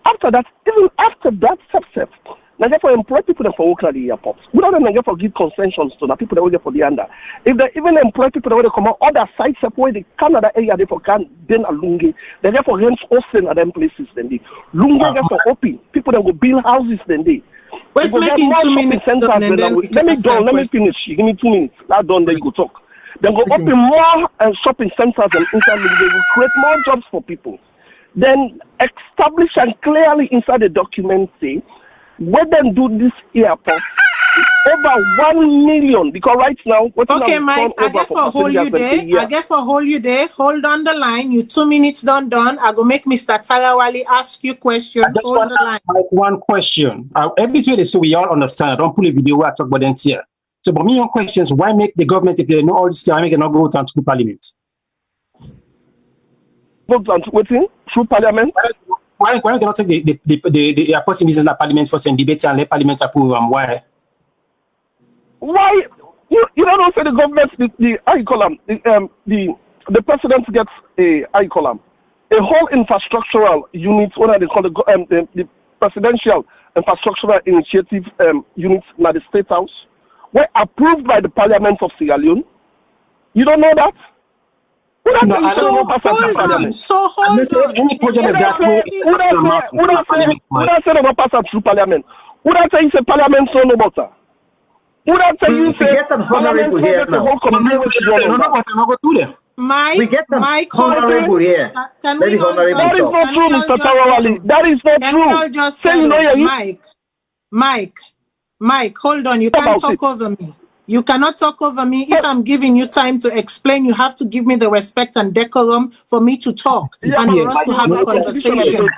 After that, even after that step, now therefore employ people that for working at the airports. Without them, therefore give concessions to the people that work for the under. If they even employ people that will come out other sites where the Canada area they for can then a Lungi, they therefore rent hosting at them places then they. Lungi therefore open. People that will build houses then they. Wait, making 2 minutes. Let me finish. You give me 2 minutes. That done, then you go talk. Then go open more shopping centers and inside they will create more jobs for people. Then establish and clearly inside the document say, when they do this airport, over 1 million, because right now, okay, Mike, I get for hold you there. Hold on the line. You 2 minutes done. I go make Mr. Tarawali ask you question. I just want to ask Mike one question. Everything they say we all understand. I don't put a video where I talk about them here. So, but me, your question is why make the government, if they know all this time, make it not go to Parliament? Through Parliament? Why cannot take the airport business at Parliament first and debate and let Parliament approve them? Why? Why you don't say the government the how you call them the president gets a how you call them a whole infrastructural unit, what they call the presidential infrastructural initiative unit at the State House were approved by the Parliament of Sierra Leone. You don't know that? No, hold on. Any project of that way, would I say about pass through Parliament? Would I say it's a Parliament so no butter? Would I say you say get an honorable here now? Mike, we get an honorable here. That is not true, Mr. Tarawali. That is not true. Say you know Mike, hold on. You can't talk over me. You cannot talk over me. If I'm giving you time to explain, you have to give me the respect and decorum for me to talk and for us to have a conversation.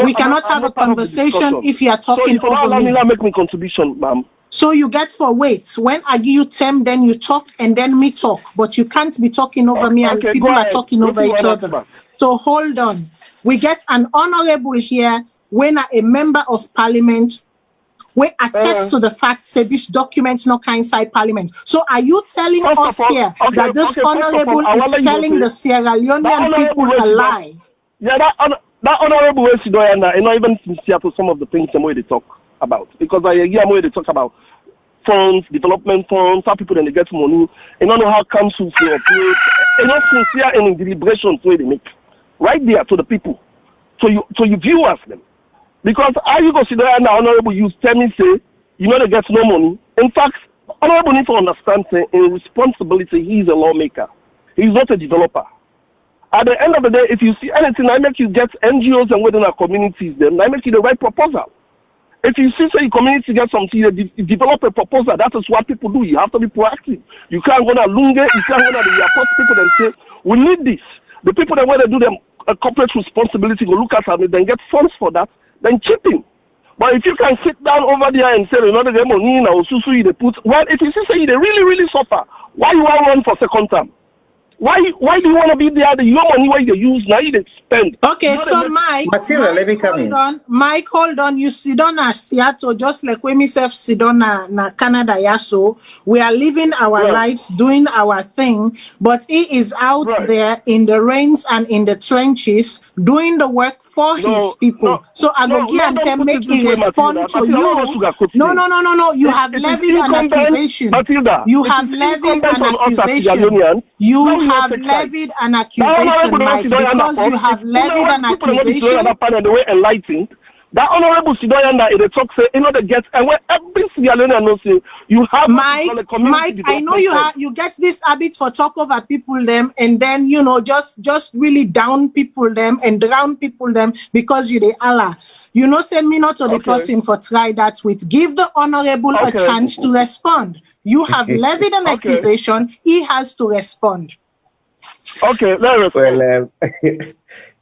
We cannot have a conversation if you are talking over me. Make me contribution, ma'am. So you get for wait. When I give you time, then you talk and then me talk. But you can't be talking over me and people are talking over each other. So hold on. We get an honorable here when a member of parliament we attest to the fact say this document's not inside Parliament. So are you telling us here that this honorable is telling the Sierra Leonean people a lie? Yeah, that honorable is not even sincere to some of the things the way they talk about. Because I hear more they talk about funds, development funds, how people then they get money, and don't know how councils will operate, and not sincere in deliberations where they make. Right there to the people. to you viewers them. Because how you go sit there and the honorable you tell me say, you know they get no money. In fact, honorable need to understand say, in responsibility, he is a lawmaker. He's not a developer. At the end of the day, if you see anything, I make you get NGOs and within our communities, then I make you the right proposal. If you see say your community get something, you develop a proposal. That is what people do. You have to be proactive. You can't go to Lungi, you can't go to the airport people and say, we need this. The people that want to do them a corporate responsibility go look at it, then get funds for that, then chip in. But if you can sit down over there and say, another them money now, they put, well, if you see say they really, really suffer, why you want run for second term? Why do you want to be there? The your money where you use now you spend. Okay, so Mike, let me come in. Mike, hold on. You sit on a Seattle, just like when myself sit on na Canada. Yeah, so we are living our lives, doing our thing, but he is out there in the rains and in the trenches doing the work for his people. So I go here and tell, make him respond to you. No. You have levied an accusation. You have levied an accusation. You have levied an accusation, Mike, because you have levied an accusation. That honorable Sidoyanda in the talk say, you know, they get, and when every Sierra Leonean knows you have Mike, I know you get this habit for talk over people them, and then you know just really down people them and drown people them because you the Allah. You know, send me not to the person for try that with. Give the honorable a chance to respond. You have levied an accusation. He has to respond. Okay, well,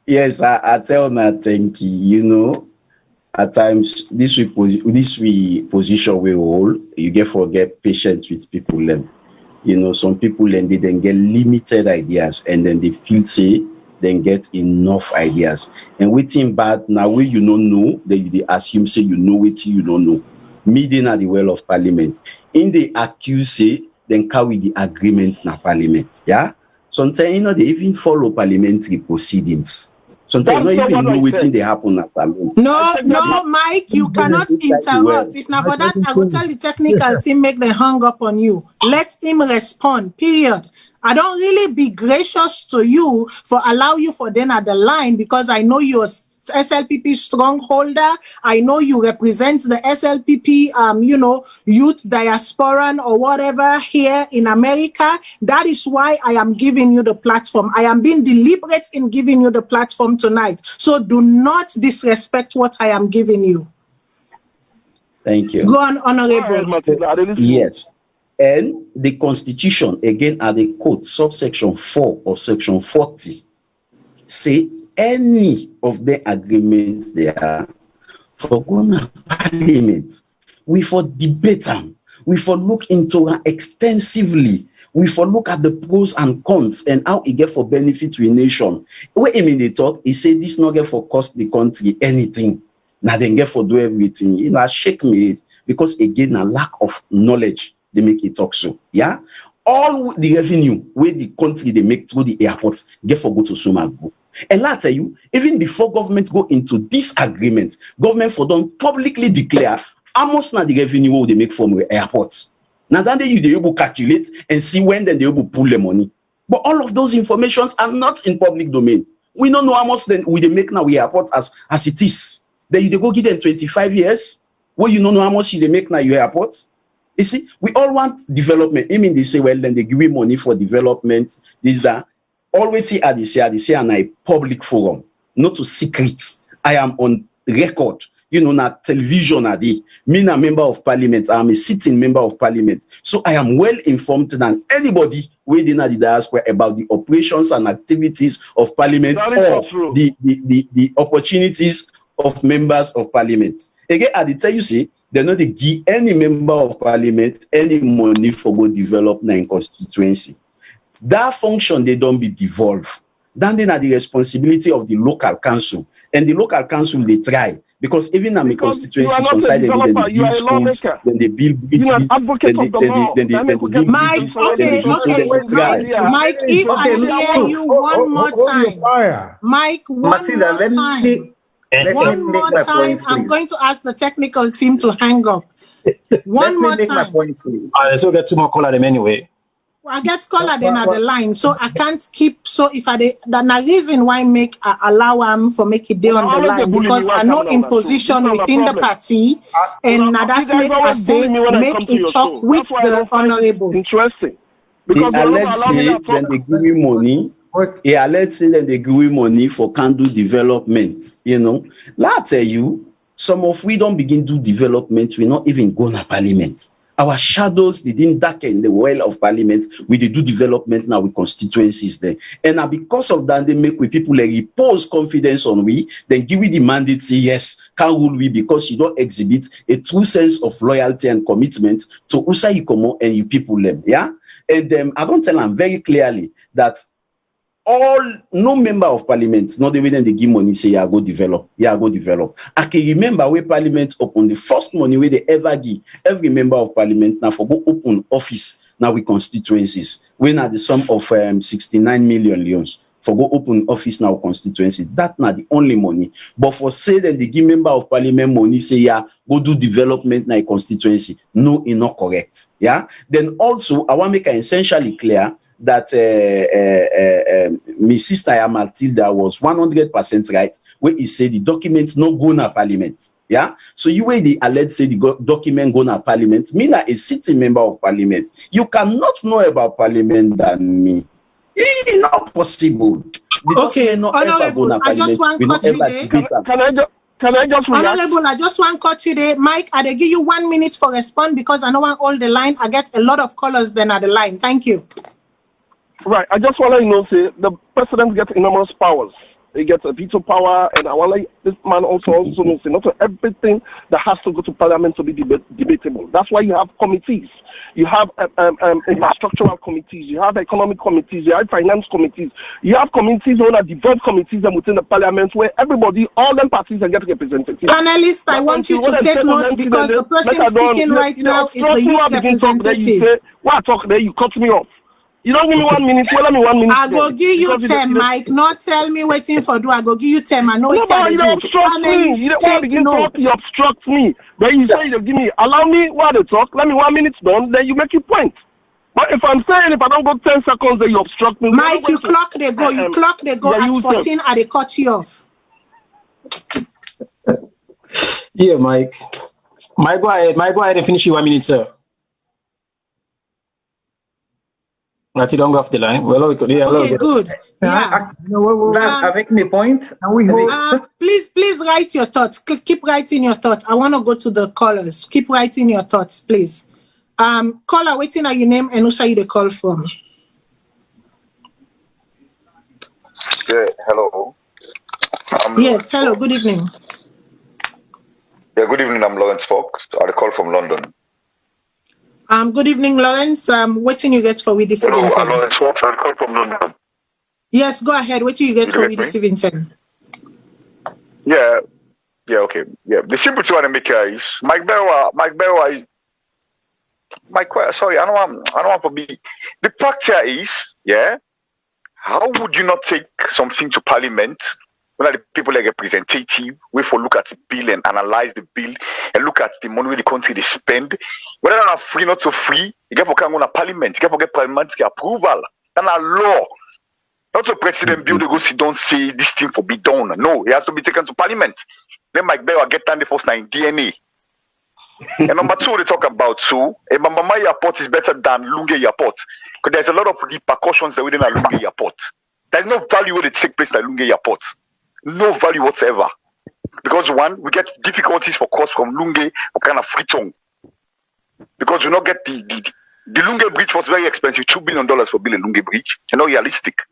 yes, I tell Nat, thank you. You know, at times this position we hold, you get patient with people. You know, some people and they then get limited ideas, and then they feel say then get enough ideas. And waiting bad now where you don't know, they assume say you know it, you don't know. Meeting at the well of parliament. In the accuse say, then carry the agreements na parliament. Yeah. Sometimes you know they even follow parliamentary proceedings. Sometimes you don't even know waiting they happen at Salone. No, Mike, you cannot interrupt. If not for that, I will tell the technical team make them hang up on you. Let him respond. Period. I don't really be gracious to you for allow you for then at the line because I know you're SLPP strongholder. I know you represent the SLPP, youth diasporan or whatever here in America. That is why I am giving you the platform. I am being deliberate in giving you the platform tonight. So do not disrespect what I am giving you. Thank you. Go on, Honorable. Yes. And the Constitution, again, at the code, subsection 4 of section 40, say any of the agreements there for going to parliament, we for debate them, we for look into it extensively, we for look at the pros and cons and how it get for benefit to a nation. When I mean they talk, he say this not get for cost the country anything. Now then get for do everything. You know, I shake me because again a lack of knowledge they make it talk so. Yeah. All the revenue where the country they make through the airports get for go to Sumago. And I tell you, even before government go into this agreement, government for don't publicly declare how much now the revenue they make from the airports. Now then they able to calculate and see when then they able to pull the money. But all of those informations are not in public domain. We don't know how much then we they make now we airport as it is. Then you go give them 25 years. Well, you don't know how much they make now your airport. You see, we all want development. I mean, they say, well, then they give me money for development, this, that. Always at the say, and a public forum, not to secret. I am on record, na television at the. Me, a member of parliament, I am a sitting member of parliament. So I am well informed than anybody within the diaspora about the operations and activities of parliament or the opportunities of members of parliament. Again, I tell you, see, they know they give any member of parliament any money for go develop in constituency. That function they don't be devolved. Then they are the responsibility of the local council, and the local council they try because even in the constituency, some side they build schools, then they build bridges, then they build Mike, okay. Mike, if I hear you one more time, Mike, one more time, I'm going to ask the technical team to hang up. One more time. Let's go get 2 more call them anyway. I get caller then at the line, so I can't keep. So if the reason why make allow him for make it day on the line because I know in position within the party, and that make I say make it talk with the honorable. Interesting. Because let's say then they give you money. Yeah, let's say that they give you money for candle development. You know, let's tell you, some of we don't begin to development. We not even go to parliament. Our shadows, they didn't darken the well of parliament. We did do development now with constituencies there. And now because of that, they make with people like repose confidence on we, then give we the mandate, say yes, can rule we because you don't exhibit a true sense of loyalty and commitment to Usa Ikomo and you people them. Yeah. And I don't tell them very clearly that no member of parliament, not the way they give money, say, yeah, go develop. I can remember where parliament open the first money where they ever give every member of parliament now for go open office now with constituencies. When at the sum of 69 million leons for go open office now constituencies. That's not the only money. But for say then they give member of parliament money, say, yeah, go do development now constituency. No, it's not correct. Yeah. Then also, I want to make it essentially clear that Miss Sister Matilda was 100% right where he said the documents no go na parliament. Yeah, so you way the alleged say the document go na parliament. Me na a sitting member of parliament. You cannot know about parliament than me. It's not possible. Okay, honorable, I just want to cut you there. Can I just react? Honorable, I just want to cut you there. Mike, I give you 1 minute for respond because I know I hold the line. I get a lot of callers then at the line. Thank you. Right, I just want to say the president gets enormous powers. He gets a veto power, and I want to this man also knows not everything that has to go to parliament to be debatable. That's why you have committees. You have infrastructural committees. You have economic committees. You have finance committees. You have committees on a devolved committees and within the parliament where everybody, all them parties, are getting represented. Panelists, I want you to take notes because the person speaking right now is the youth representative. When I talk there, you cut me off. You don't give me 1 minute. Well, let me 1 minute. I go give you 10, Mike. Not tell me waiting for do. I go give you 10. I know it's you don't obstruct me. You don't begin talk. You obstruct me. Then you say you give me. Allow me while they talk. Let me 1 minute done. Then you make your point. But if I'm saying if I don't go 10 seconds, then you obstruct me. Mike, you clock they go. You clock they go at 14. I they cut you off. Yeah, Mike. Mike, go ahead and finish your 1 minute, sir. Let's don't go off the line. Well, okay, good. Yeah. I make my point. Please write your thoughts. Keep writing your thoughts. I want to go to the callers. Keep writing your thoughts, please. Caller, waiting on your name and who shall you the call from? Yeah, hello. Yes, hello. Good evening. Yeah, good evening. I'm Lawrence Fox. I call from London. Good evening, Lawrence. What you get for we this evening? Hello, Lawrence Fox. I call from London. Yes, go ahead. What you get for we this evening? Yeah, okay. Yeah, the simple thing I want to make here is Mike Bewa is sorry, I don't want to be. The fact here is, yeah, how would you not take something to Parliament? When the people like representative, wait for look at the bill and analyze the bill and look at the money the country they spend. Whether they're not free, not so free, you get for come on a parliament, you get for get parliamentary approval. And a law. Not the president bill they go sit down say this thing for be done. No, it has to be taken to parliament. Then Mike Bewa get down the first nine DNA. And number two, they talk about Mamamah airport is better than Lungi airport. Because there's a lot of repercussions that within a Lungi airport. There's no value where they take place at Lungi airport. No value whatsoever. Because one, we get difficulties for cost from Lungi for kind of free tongue. Because we not get the Lungi bridge was very expensive, $2 billion for building Lungi bridge. You're not realistic.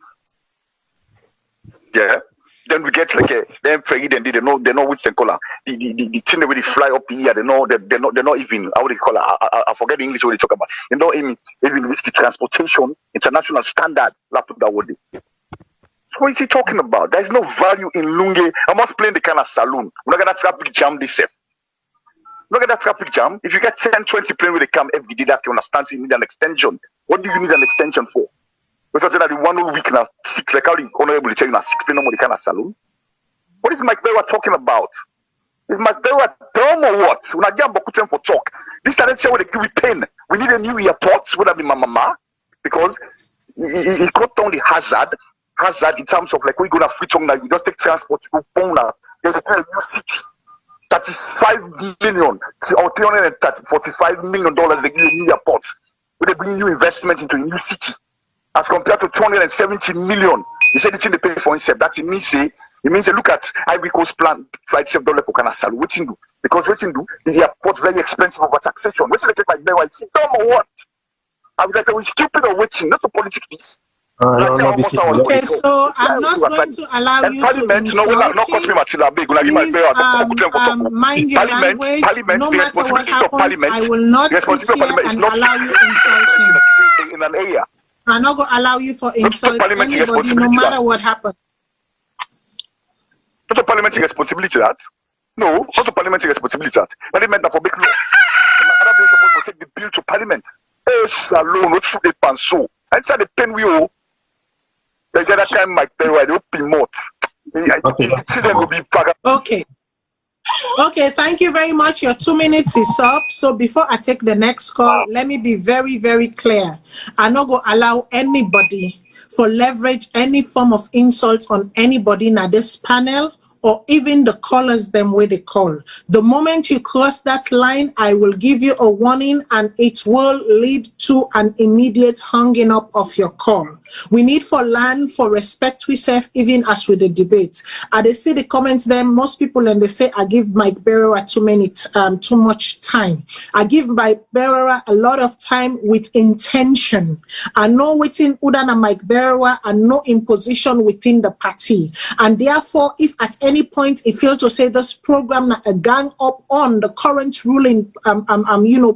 Yeah. Then we get like them ferry, then they know which they call the thing that they fly up the air. They're not even how would they call it? I forget the English what they talk about. They don't even reach the transportation international standard. That would be. So what is he talking about? There is no value in Lungi. I must play in the kind of Salone. We're not gonna traffic jam this safe. Look at that traffic jam. If you get 10, 20 planes where they come every day, that you understand you need an extension. What do you need an extension for? Because I said that the 1 week now, 6, like how the honorable tell you now, 6 planes no more the kind of Salone. What is Mike Bewa talking about? Is Mike Bewa dumb or what? When I get for talk, this started say what they give we pain. We need a new airport, would that be Mamamah? because he cut down the hazard in terms of like we're gonna free tongue now. You just take transport to go boom now. There's a new city. That is $5 million or $345 million they give you new airports. Where they bring new investment into a new city. As compared to 270 million. He said it's in the pay for himself. That it means look at Ivory Coast plan flight $7 for Canasal. What you do? Because what you do is the airport very expensive over taxation. What you take like Bewa? Is dumb or what? I was like, are we stupid or waiting? Not the politics this. Okay, so I'm not going to allow you to insult him. Mind your language. No matter what happens, I will not sit here and allow you to insult him. In an area. I'm not going to allow you for insult anybody, no matter what happens. Not a parliamentary responsibility that. No, not a parliamentary responsibility that. Parliament that for big law. Another bill supposed to take the bill to parliament. Salone, what should they pan so? Inside the pen we owe. The other time, Mike Berry, they open mouth. Okay. Okay, thank you very much. Your 2 minutes is up. So before I take the next call, let me be very, very clear. I'm not going to allow anybody for leverage any form of insult on anybody in this panel or even the callers them where they call. The moment you cross that line, I will give you a warning and it will lead to an immediate hanging up of your call. We need for land, for respect we serve, even as with the debate. They see the comments there, most people, and they say, I give Mike Berera too much time. I give Mike Berera a lot of time with intention. I know within Udana Mike Berera and no imposition within the party. And therefore, if at any point he failed to say this program a gang up on the current ruling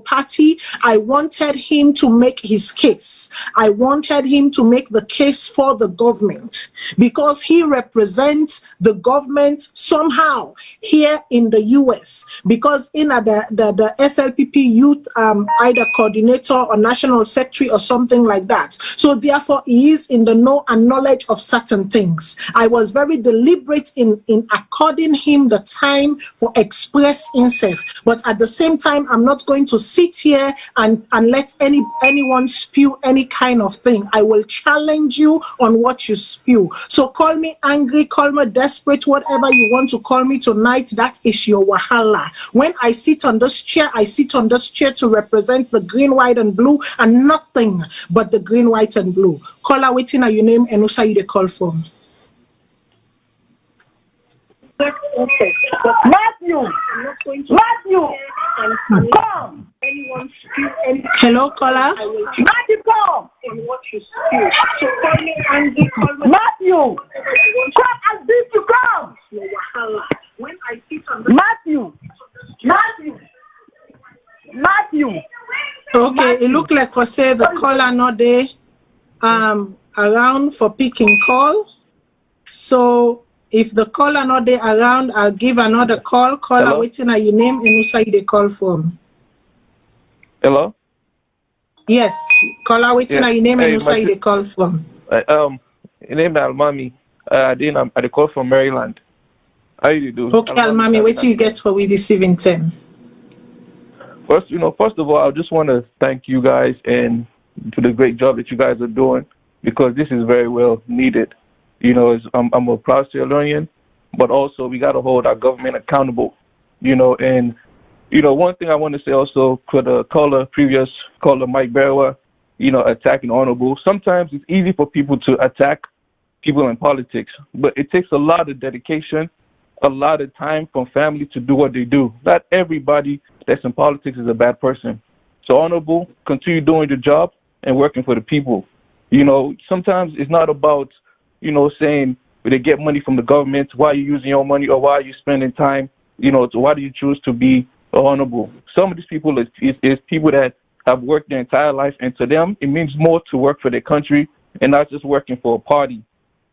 party, I wanted him to make his case. I wanted him to make the case for the government because he represents the government somehow here in the US, because in the SLPP youth either coordinator or national secretary or something like that. So therefore he is in the know and knowledge of certain things. I was very deliberate in according him the time for express himself, but at the same time I'm not going to sit here and let anyone spew any kind of thing. I will challenge you on what you spew. So call me angry, call me desperate, whatever you want to call me tonight, that is your wahala. When I sit on this chair, I sit on this chair to represent the green, white, and blue, and nothing but the green, white, and blue. Caller waiting at your name and who you the call from. Okay. Matthew, come. Hello, caller. Matthew, come. So call me Andy. Matthew, come and be to come. When I sit on the Matthew. Okay, it look like for say the caller not there around for picking call. So if the caller not there around, I'll give another call. Caller waiting at your name and who say they call from. Hello? Yes, caller waiting at your name and who say they call from. Your name is Almami. I'm at the call from Maryland. How you do? Okay, Almami, what do you get for we this evening 10? First of all, I just want to thank you guys and for the great job that you guys are doing, because this is very well needed. I'm a proud Salonian, but also we got to hold our government accountable, and, one thing I want to say also for the previous caller, Mike Berwa, attacking Honorable. Sometimes it's easy for people to attack people in politics, but it takes a lot of dedication, a lot of time from family to do what they do. Not everybody that's in politics is a bad person. So Honorable, continue doing your job and working for the people. Sometimes it's not about saying they get money from the government, why are you using your money, or why are you spending time, why do you choose to be honorable? Some of these people is people that have worked their entire life, and to them, it means more to work for their country and not just working for a party.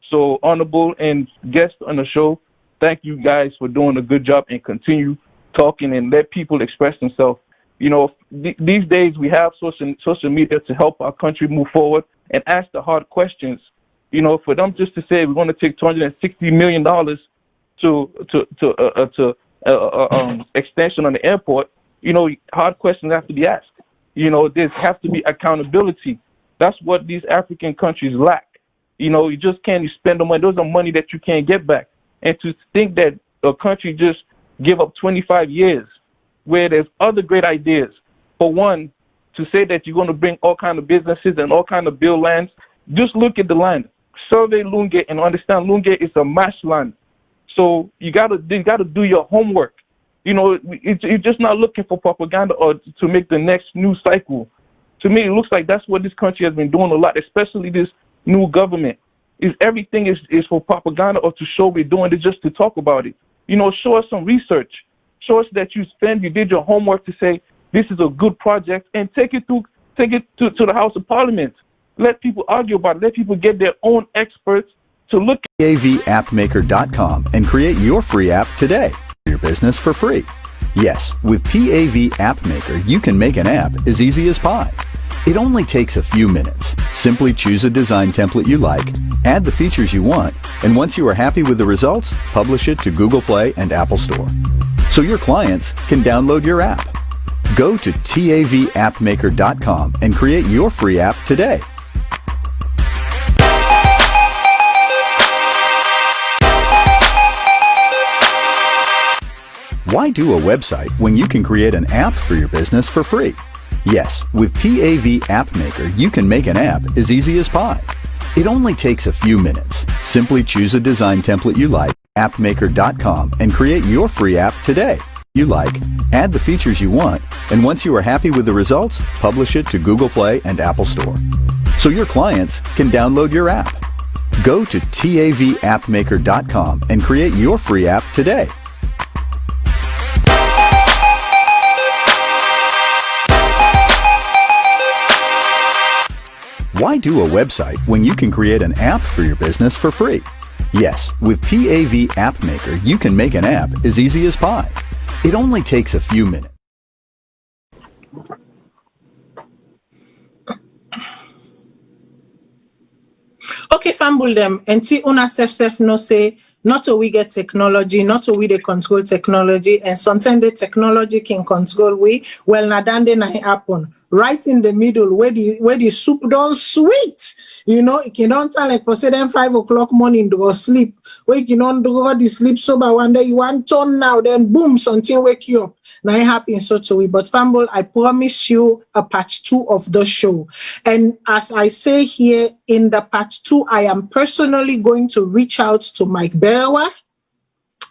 So honorable and guests on the show, thank you guys for doing a good job and continue talking and let people express themselves. These days we have social media to help our country move forward and ask the hard questions. For them just to say we're going to take $260 million to extension on the airport, hard questions have to be asked. There has to be accountability. That's what these African countries lack. You know, you just can't spend the money. Those are money that you can't get back. And to think that a country just give up 25 years where there's other great ideas. For one, to say that you're going to bring all kind of businesses and all kind of build lands, just look at the land. Survey Lungi and understand Lungi is a marshland. So you gotta do your homework. You know, you're just not looking for propaganda or to make the next news cycle. To me, it looks like that's what this country has been doing a lot, especially this new government. Is everything is for propaganda or to show we're doing it just to talk about it. You know, show us some research. Show us that you did your homework to say this is a good project and take it to the House of Parliament. Let people argue about it. Let people get their own experts to look at TAVAppmaker.com and create your free app today. Your business for free. Yes, with TAV App Maker, you can make an app as easy as pie. It only takes a few minutes. Simply choose a design template you like, add the features you want, and once you are happy with the results, publish it to Google Play and Apple Store. So your clients can download your app. Go to TAVAppmaker.com and create your free app today. Why do a website when you can create an app for your business for free? Yes, with TAV App Maker, you can make an app as easy as pie. It only takes a few minutes. Simply choose a design template you like, appmaker.com, and create your free app today. You like, add the features you want, and once you are happy with the results, publish it to Google Play and Apple Store. So your clients can download your app. Go to TAVAppmaker.com and create your free app today. Why do a website when you can create an app for your business for free? Yes, with TAV App Maker, you can make an app as easy as pie. It only takes a few minutes. Okay, fambul them. And see, una self no say, not till we get technology, not till we they control technology, and sometimes the technology can control we. Well, nadande na happen. Right in the middle where the soup don't sweet. You know, it can don't tell like for say then 5 o'clock morning to go sleep. Where you can do the sleep sober one day you want turn now, then boom, something wake you up. Now it happens so to we. But Fambul, I promise you a part 2 of the show. And as I say here in the part 2, I am personally going to reach out to Mike Berewa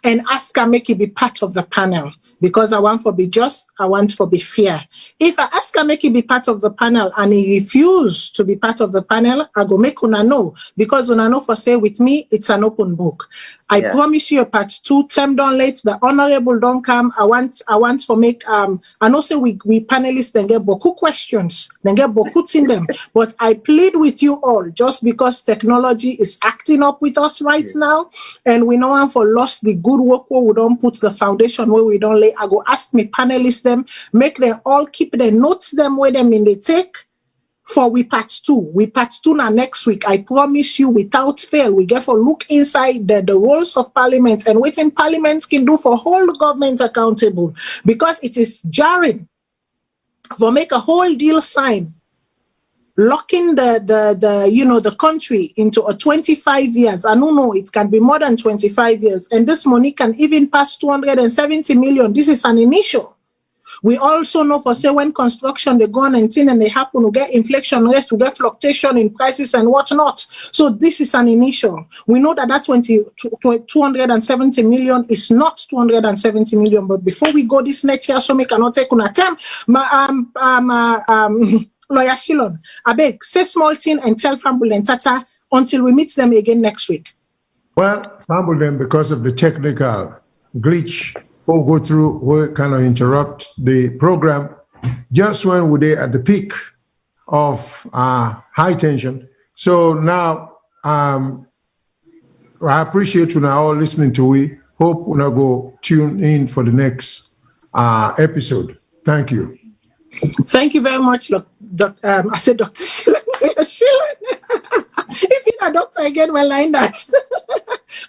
and ask her make it be part of the panel. Because I want to be just, I want to be fair. If I ask her make it be part of the panel and he refuse to be part of the panel, I go make una know. Because una know for say with me, it's an open book. I promise you a part 2, term don't late, the honorable don't come. I want to make, and also we panelists then get boku questions, then get boku in them. But I plead with you all, just because technology is acting up with us right now, and we know one for lost the good work where we don't put the foundation where we don't lay. I go ask me panelists them, make them all keep their notes them where them in the take. For we part 2. We part 2 now next week. I promise you without fail, we get for look inside the roles of parliament and what in parliament can do for hold government accountable. Because it is jarring for make a whole deal sign, locking the country into a 25 years. I don't know, it can be more than 25 years. And this money can even pass 270 million. This is an initial. We also know for say when construction they go on and they happen to get inflation rates, to get fluctuation in prices and whatnot. So this is an initial. We know that 270 million is not 270 million. But before we go this next year, so we cannot take an attempt. Lawyer Shilon, I beg, say small thing and tell Fambul and Tata until we meet them again next week. Well, Fambul then, because of the technical glitch, we'll go through, we'll kind of interrupt the program just when we're at the peak of high tension. So now, I appreciate you now all listening to we. Hope we'll now go tune in for the next episode. Thank you. Thank you very much, I said Dr. Shilon. If you're a doctor again, well, like that.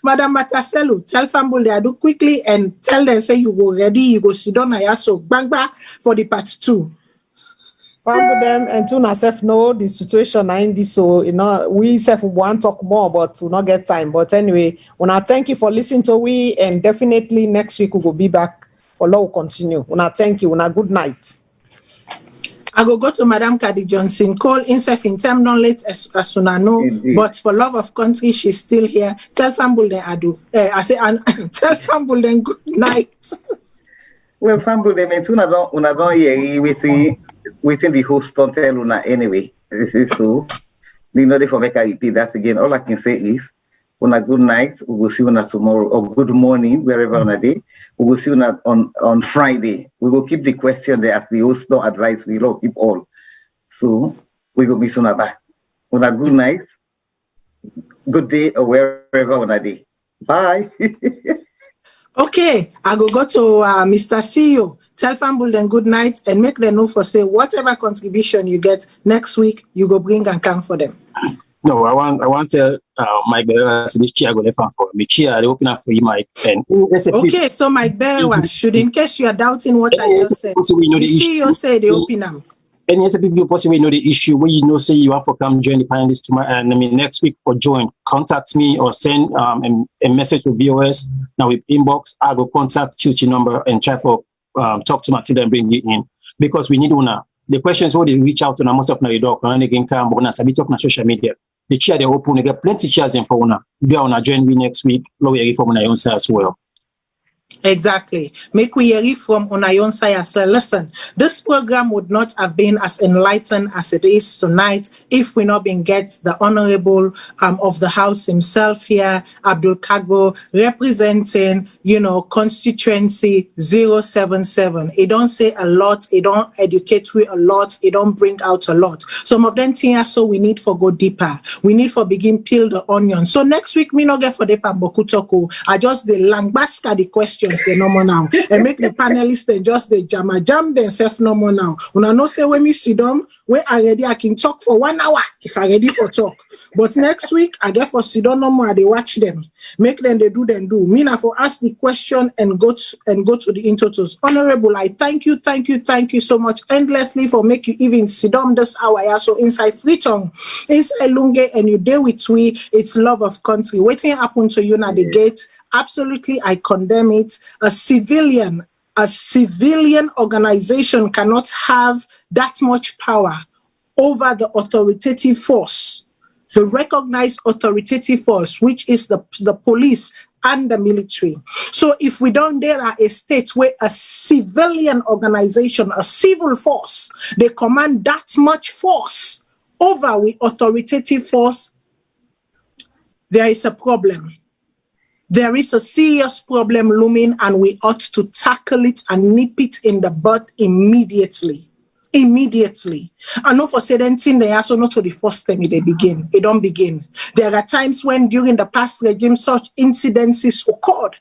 Madam Mataselu, tell Fambul they do quickly and tell them, say you go ready, you go sit down, so bang bang for the part 2. family them and to ourselves know the situation and this, so we self want to talk more, but we'll not get time. But anyway, when I thank you for listening to we, and definitely next week we will be back for law continue. When I thank you, when a good night. I go to Madam Kadi Johnson. Call insef in time non late as soon as know, but for love of country, she's still here. Tell Fambul then Adu. I say and tell Fambul then good night. Well, Fambul then una don't hear within the host don't tell una anyway. So you know they for make I repeat that again. All I can say is una good night. We will see you tomorrow, or good morning, wherever on a day. We will see you on Friday. We will keep the question there as the host don't advise. We will keep all. So we will be soon back. Una good night, good day, or wherever on a day. Bye. Okay, I go to Mr. CEO. Tell Fambul then good night and make them know for say whatever contribution you get next week, you go bring and come for them. No, I want to Mike Berewa this chair go left for me. Chair, they open up for you, Mike. And okay, so Mike Berewa, should in case you are doubting what I just said, the CEO say they open up. And yes, people possibly know the issue when you know say you have to come join the panelists tomorrow and next week for join. Contact me or send a message to VOS. Now with inbox, I will contact you number and try for talk to Matilda and bring you in because we need una. The questions what they reach out to most of the doc and again come on a social media. The chair they open, they get plenty chairs in for una. They are on join me next week. Lower from my own side as well. Exactly. Make we hear from on our own side as well. Listen, this program would not have been as enlightened as it is tonight if we not been get the honorable of the house himself here, Abdul Kagbo, representing, constituency 077. It don't say a lot, it don't educate we a lot, it don't bring out a lot. Some of them things so we need for go deeper. We need for begin peel the onion. So next week me not get for the Pambokutoko. I just the langbaska the questions the normal now and make the panelists and just the jam themselves normal now. When I know say when me sit down, when I ready I can talk for 1 hour if I ready for talk. But next week I get for sit down normal they watch them. Make them they do them do. Me now for ask the question and go to the intros. Honorable, I thank you so much endlessly for make you even sit down this hour. Yeah, so inside Freetown, inside Lungi, and you deal with we, it's love of country. Waiting happen to you now the gate. Absolutely, I condemn it. A civilian organization cannot have that much power over the authoritative force, the recognized authoritative force, which is the police and the military. So if we don't there are a state where a civilian organization, a civil force, they command that much force over the authoritative force, there is a problem. There is a serious problem looming and we ought to tackle it and nip it in the bud immediately. Immediately. And not for certain things, they also not to the first time they begin. They don't begin. There are times when during the past regime such incidences occurred.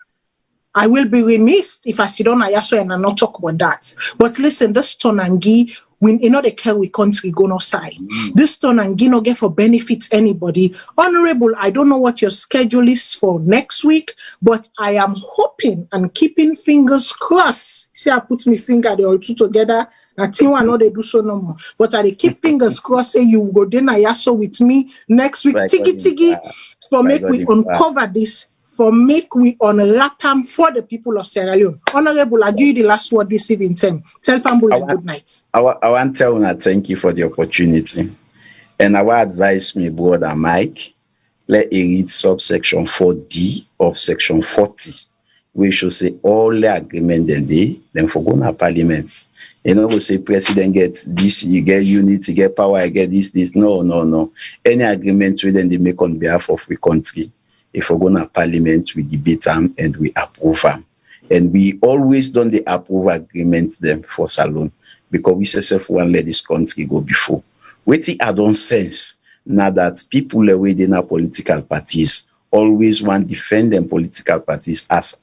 I will be remiss if I sit down and I not talk about that. But listen, this Tonangi, we the care we country go no side. This Tonangi no get for benefit anybody. Honorable, I don't know what your schedule is for next week, but I am hoping and keeping fingers crossed. See, I put my finger they all two together. I think I know they do so no more. But I keep fingers crossed say you go then I also with me next week. Tiki for make we uncover this. For make we unwrap them for the people of Sierra Leone. Honorable, I give you the last word this evening. Tell Fambul good night. I want to tell you thank you for the opportunity. And I will advise me, brother Mike, let it read subsection 4D of section 40. We should say all the agreement then for going to parliament. We say president get this, you get unity, you get power, you get this. No. Any agreement we then they make on behalf of the country. If we go to parliament, we debate them and we approve them. And we always done the approve agreement them for Salone because we say one let this country go before. Waiting I don't sense now that people away in our political parties always want to defend them political parties as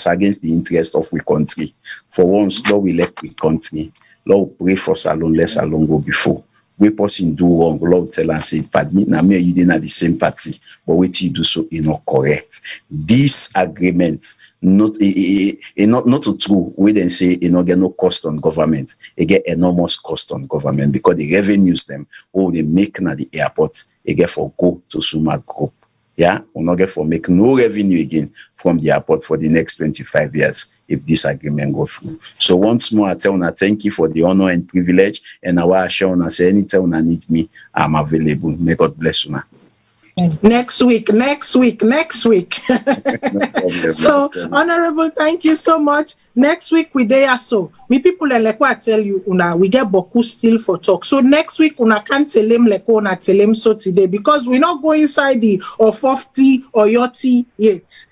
against the interest of we country. For once, Lord, we let we country. Lord, pray for Salone, let Salone go before. We person do wrong, Lord tell and say, pardon, now me you didn't have the same party, but what you do so is not correct. This agreement, not to true. We then say get no cost on government. It get enormous cost on government because the revenues them what they make na the airport, it get for go to Suma Group. Yeah, we not get for make no revenue again from the airport for the next 25 years if this agreement go through. So once more, I tell you, thank you for the honor and privilege, and I will assure you, say anytime you need me, I'm available. May God bless you. Next week. No problem, So, Honorable, thank you so much. Next week we there so. Me people like what I tell you, we get Boku still for talk. So next week can't tell him like una tell him so today because we not go inside the or 50 or yoti yet.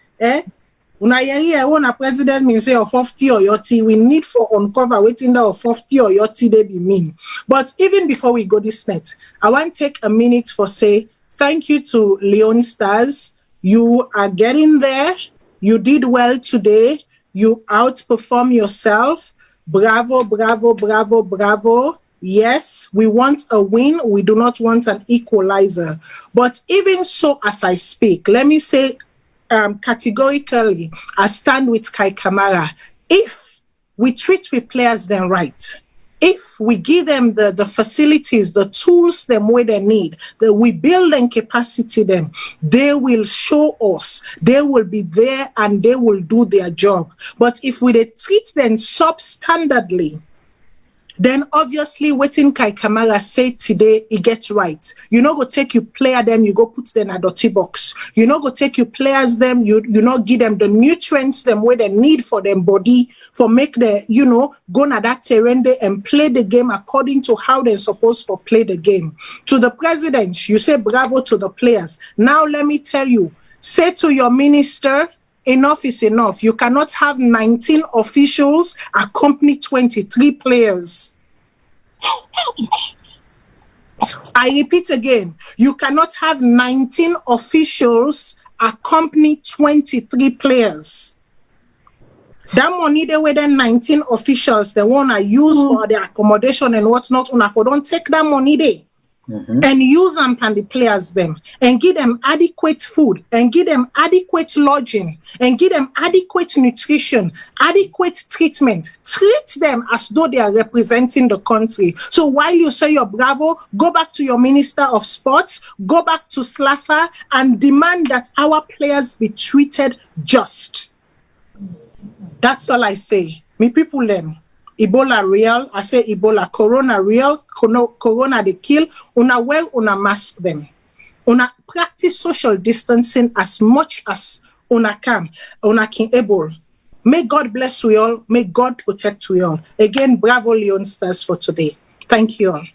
Una here when a president mean say or 50 or yoti, we need for uncover waiting the or 50 or yoti they be mean. But even before we go this net, I want to take a minute for say thank you to Leon Stars. You are getting there. You did well today. You outperform yourself. Bravo, bravo, bravo, bravo. Yes, we want a win. We do not want an equalizer. But even so, as I speak, let me say categorically, I stand with Kai Kamara. If we treat with players then right, if we give them the facilities, the tools them where they need, that we build and capacity them, they will show us, they will be there and they will do their job. But if we treat them substandardly, then obviously waiting Kai Kamara said today, it gets right. You know, go take your player them, you go put them in a dirty box. You know, go take your players them, you know, give them the nutrients them where they need for them body, for make the, go na that terrain there and play the game according to how they're supposed to play the game. To the president, you say bravo to the players. Now let me tell you, say to your minister, enough is enough. You cannot have 19 officials accompany 23 players. I repeat again, you cannot have 19 officials accompany 23 players. That money they were then 19 officials, the one I use for their accommodation and whatnot, for don't take that money there. And use them and the players them and give them adequate food and give them adequate lodging and give them adequate nutrition, adequate treatment. Treat them as though they are representing the country. So while you say your bravo, go back to your Minister of Sports, go back to Slafa and demand that our players be treated just. That's all I say. Me people them. Ebola real, I say Ebola, Corona real, Corona they kill, una wear, una mask them. Una practice social distancing as much as una can able. May God bless we all, may God protect we all. Again, bravo Leon Stars for today. Thank you all.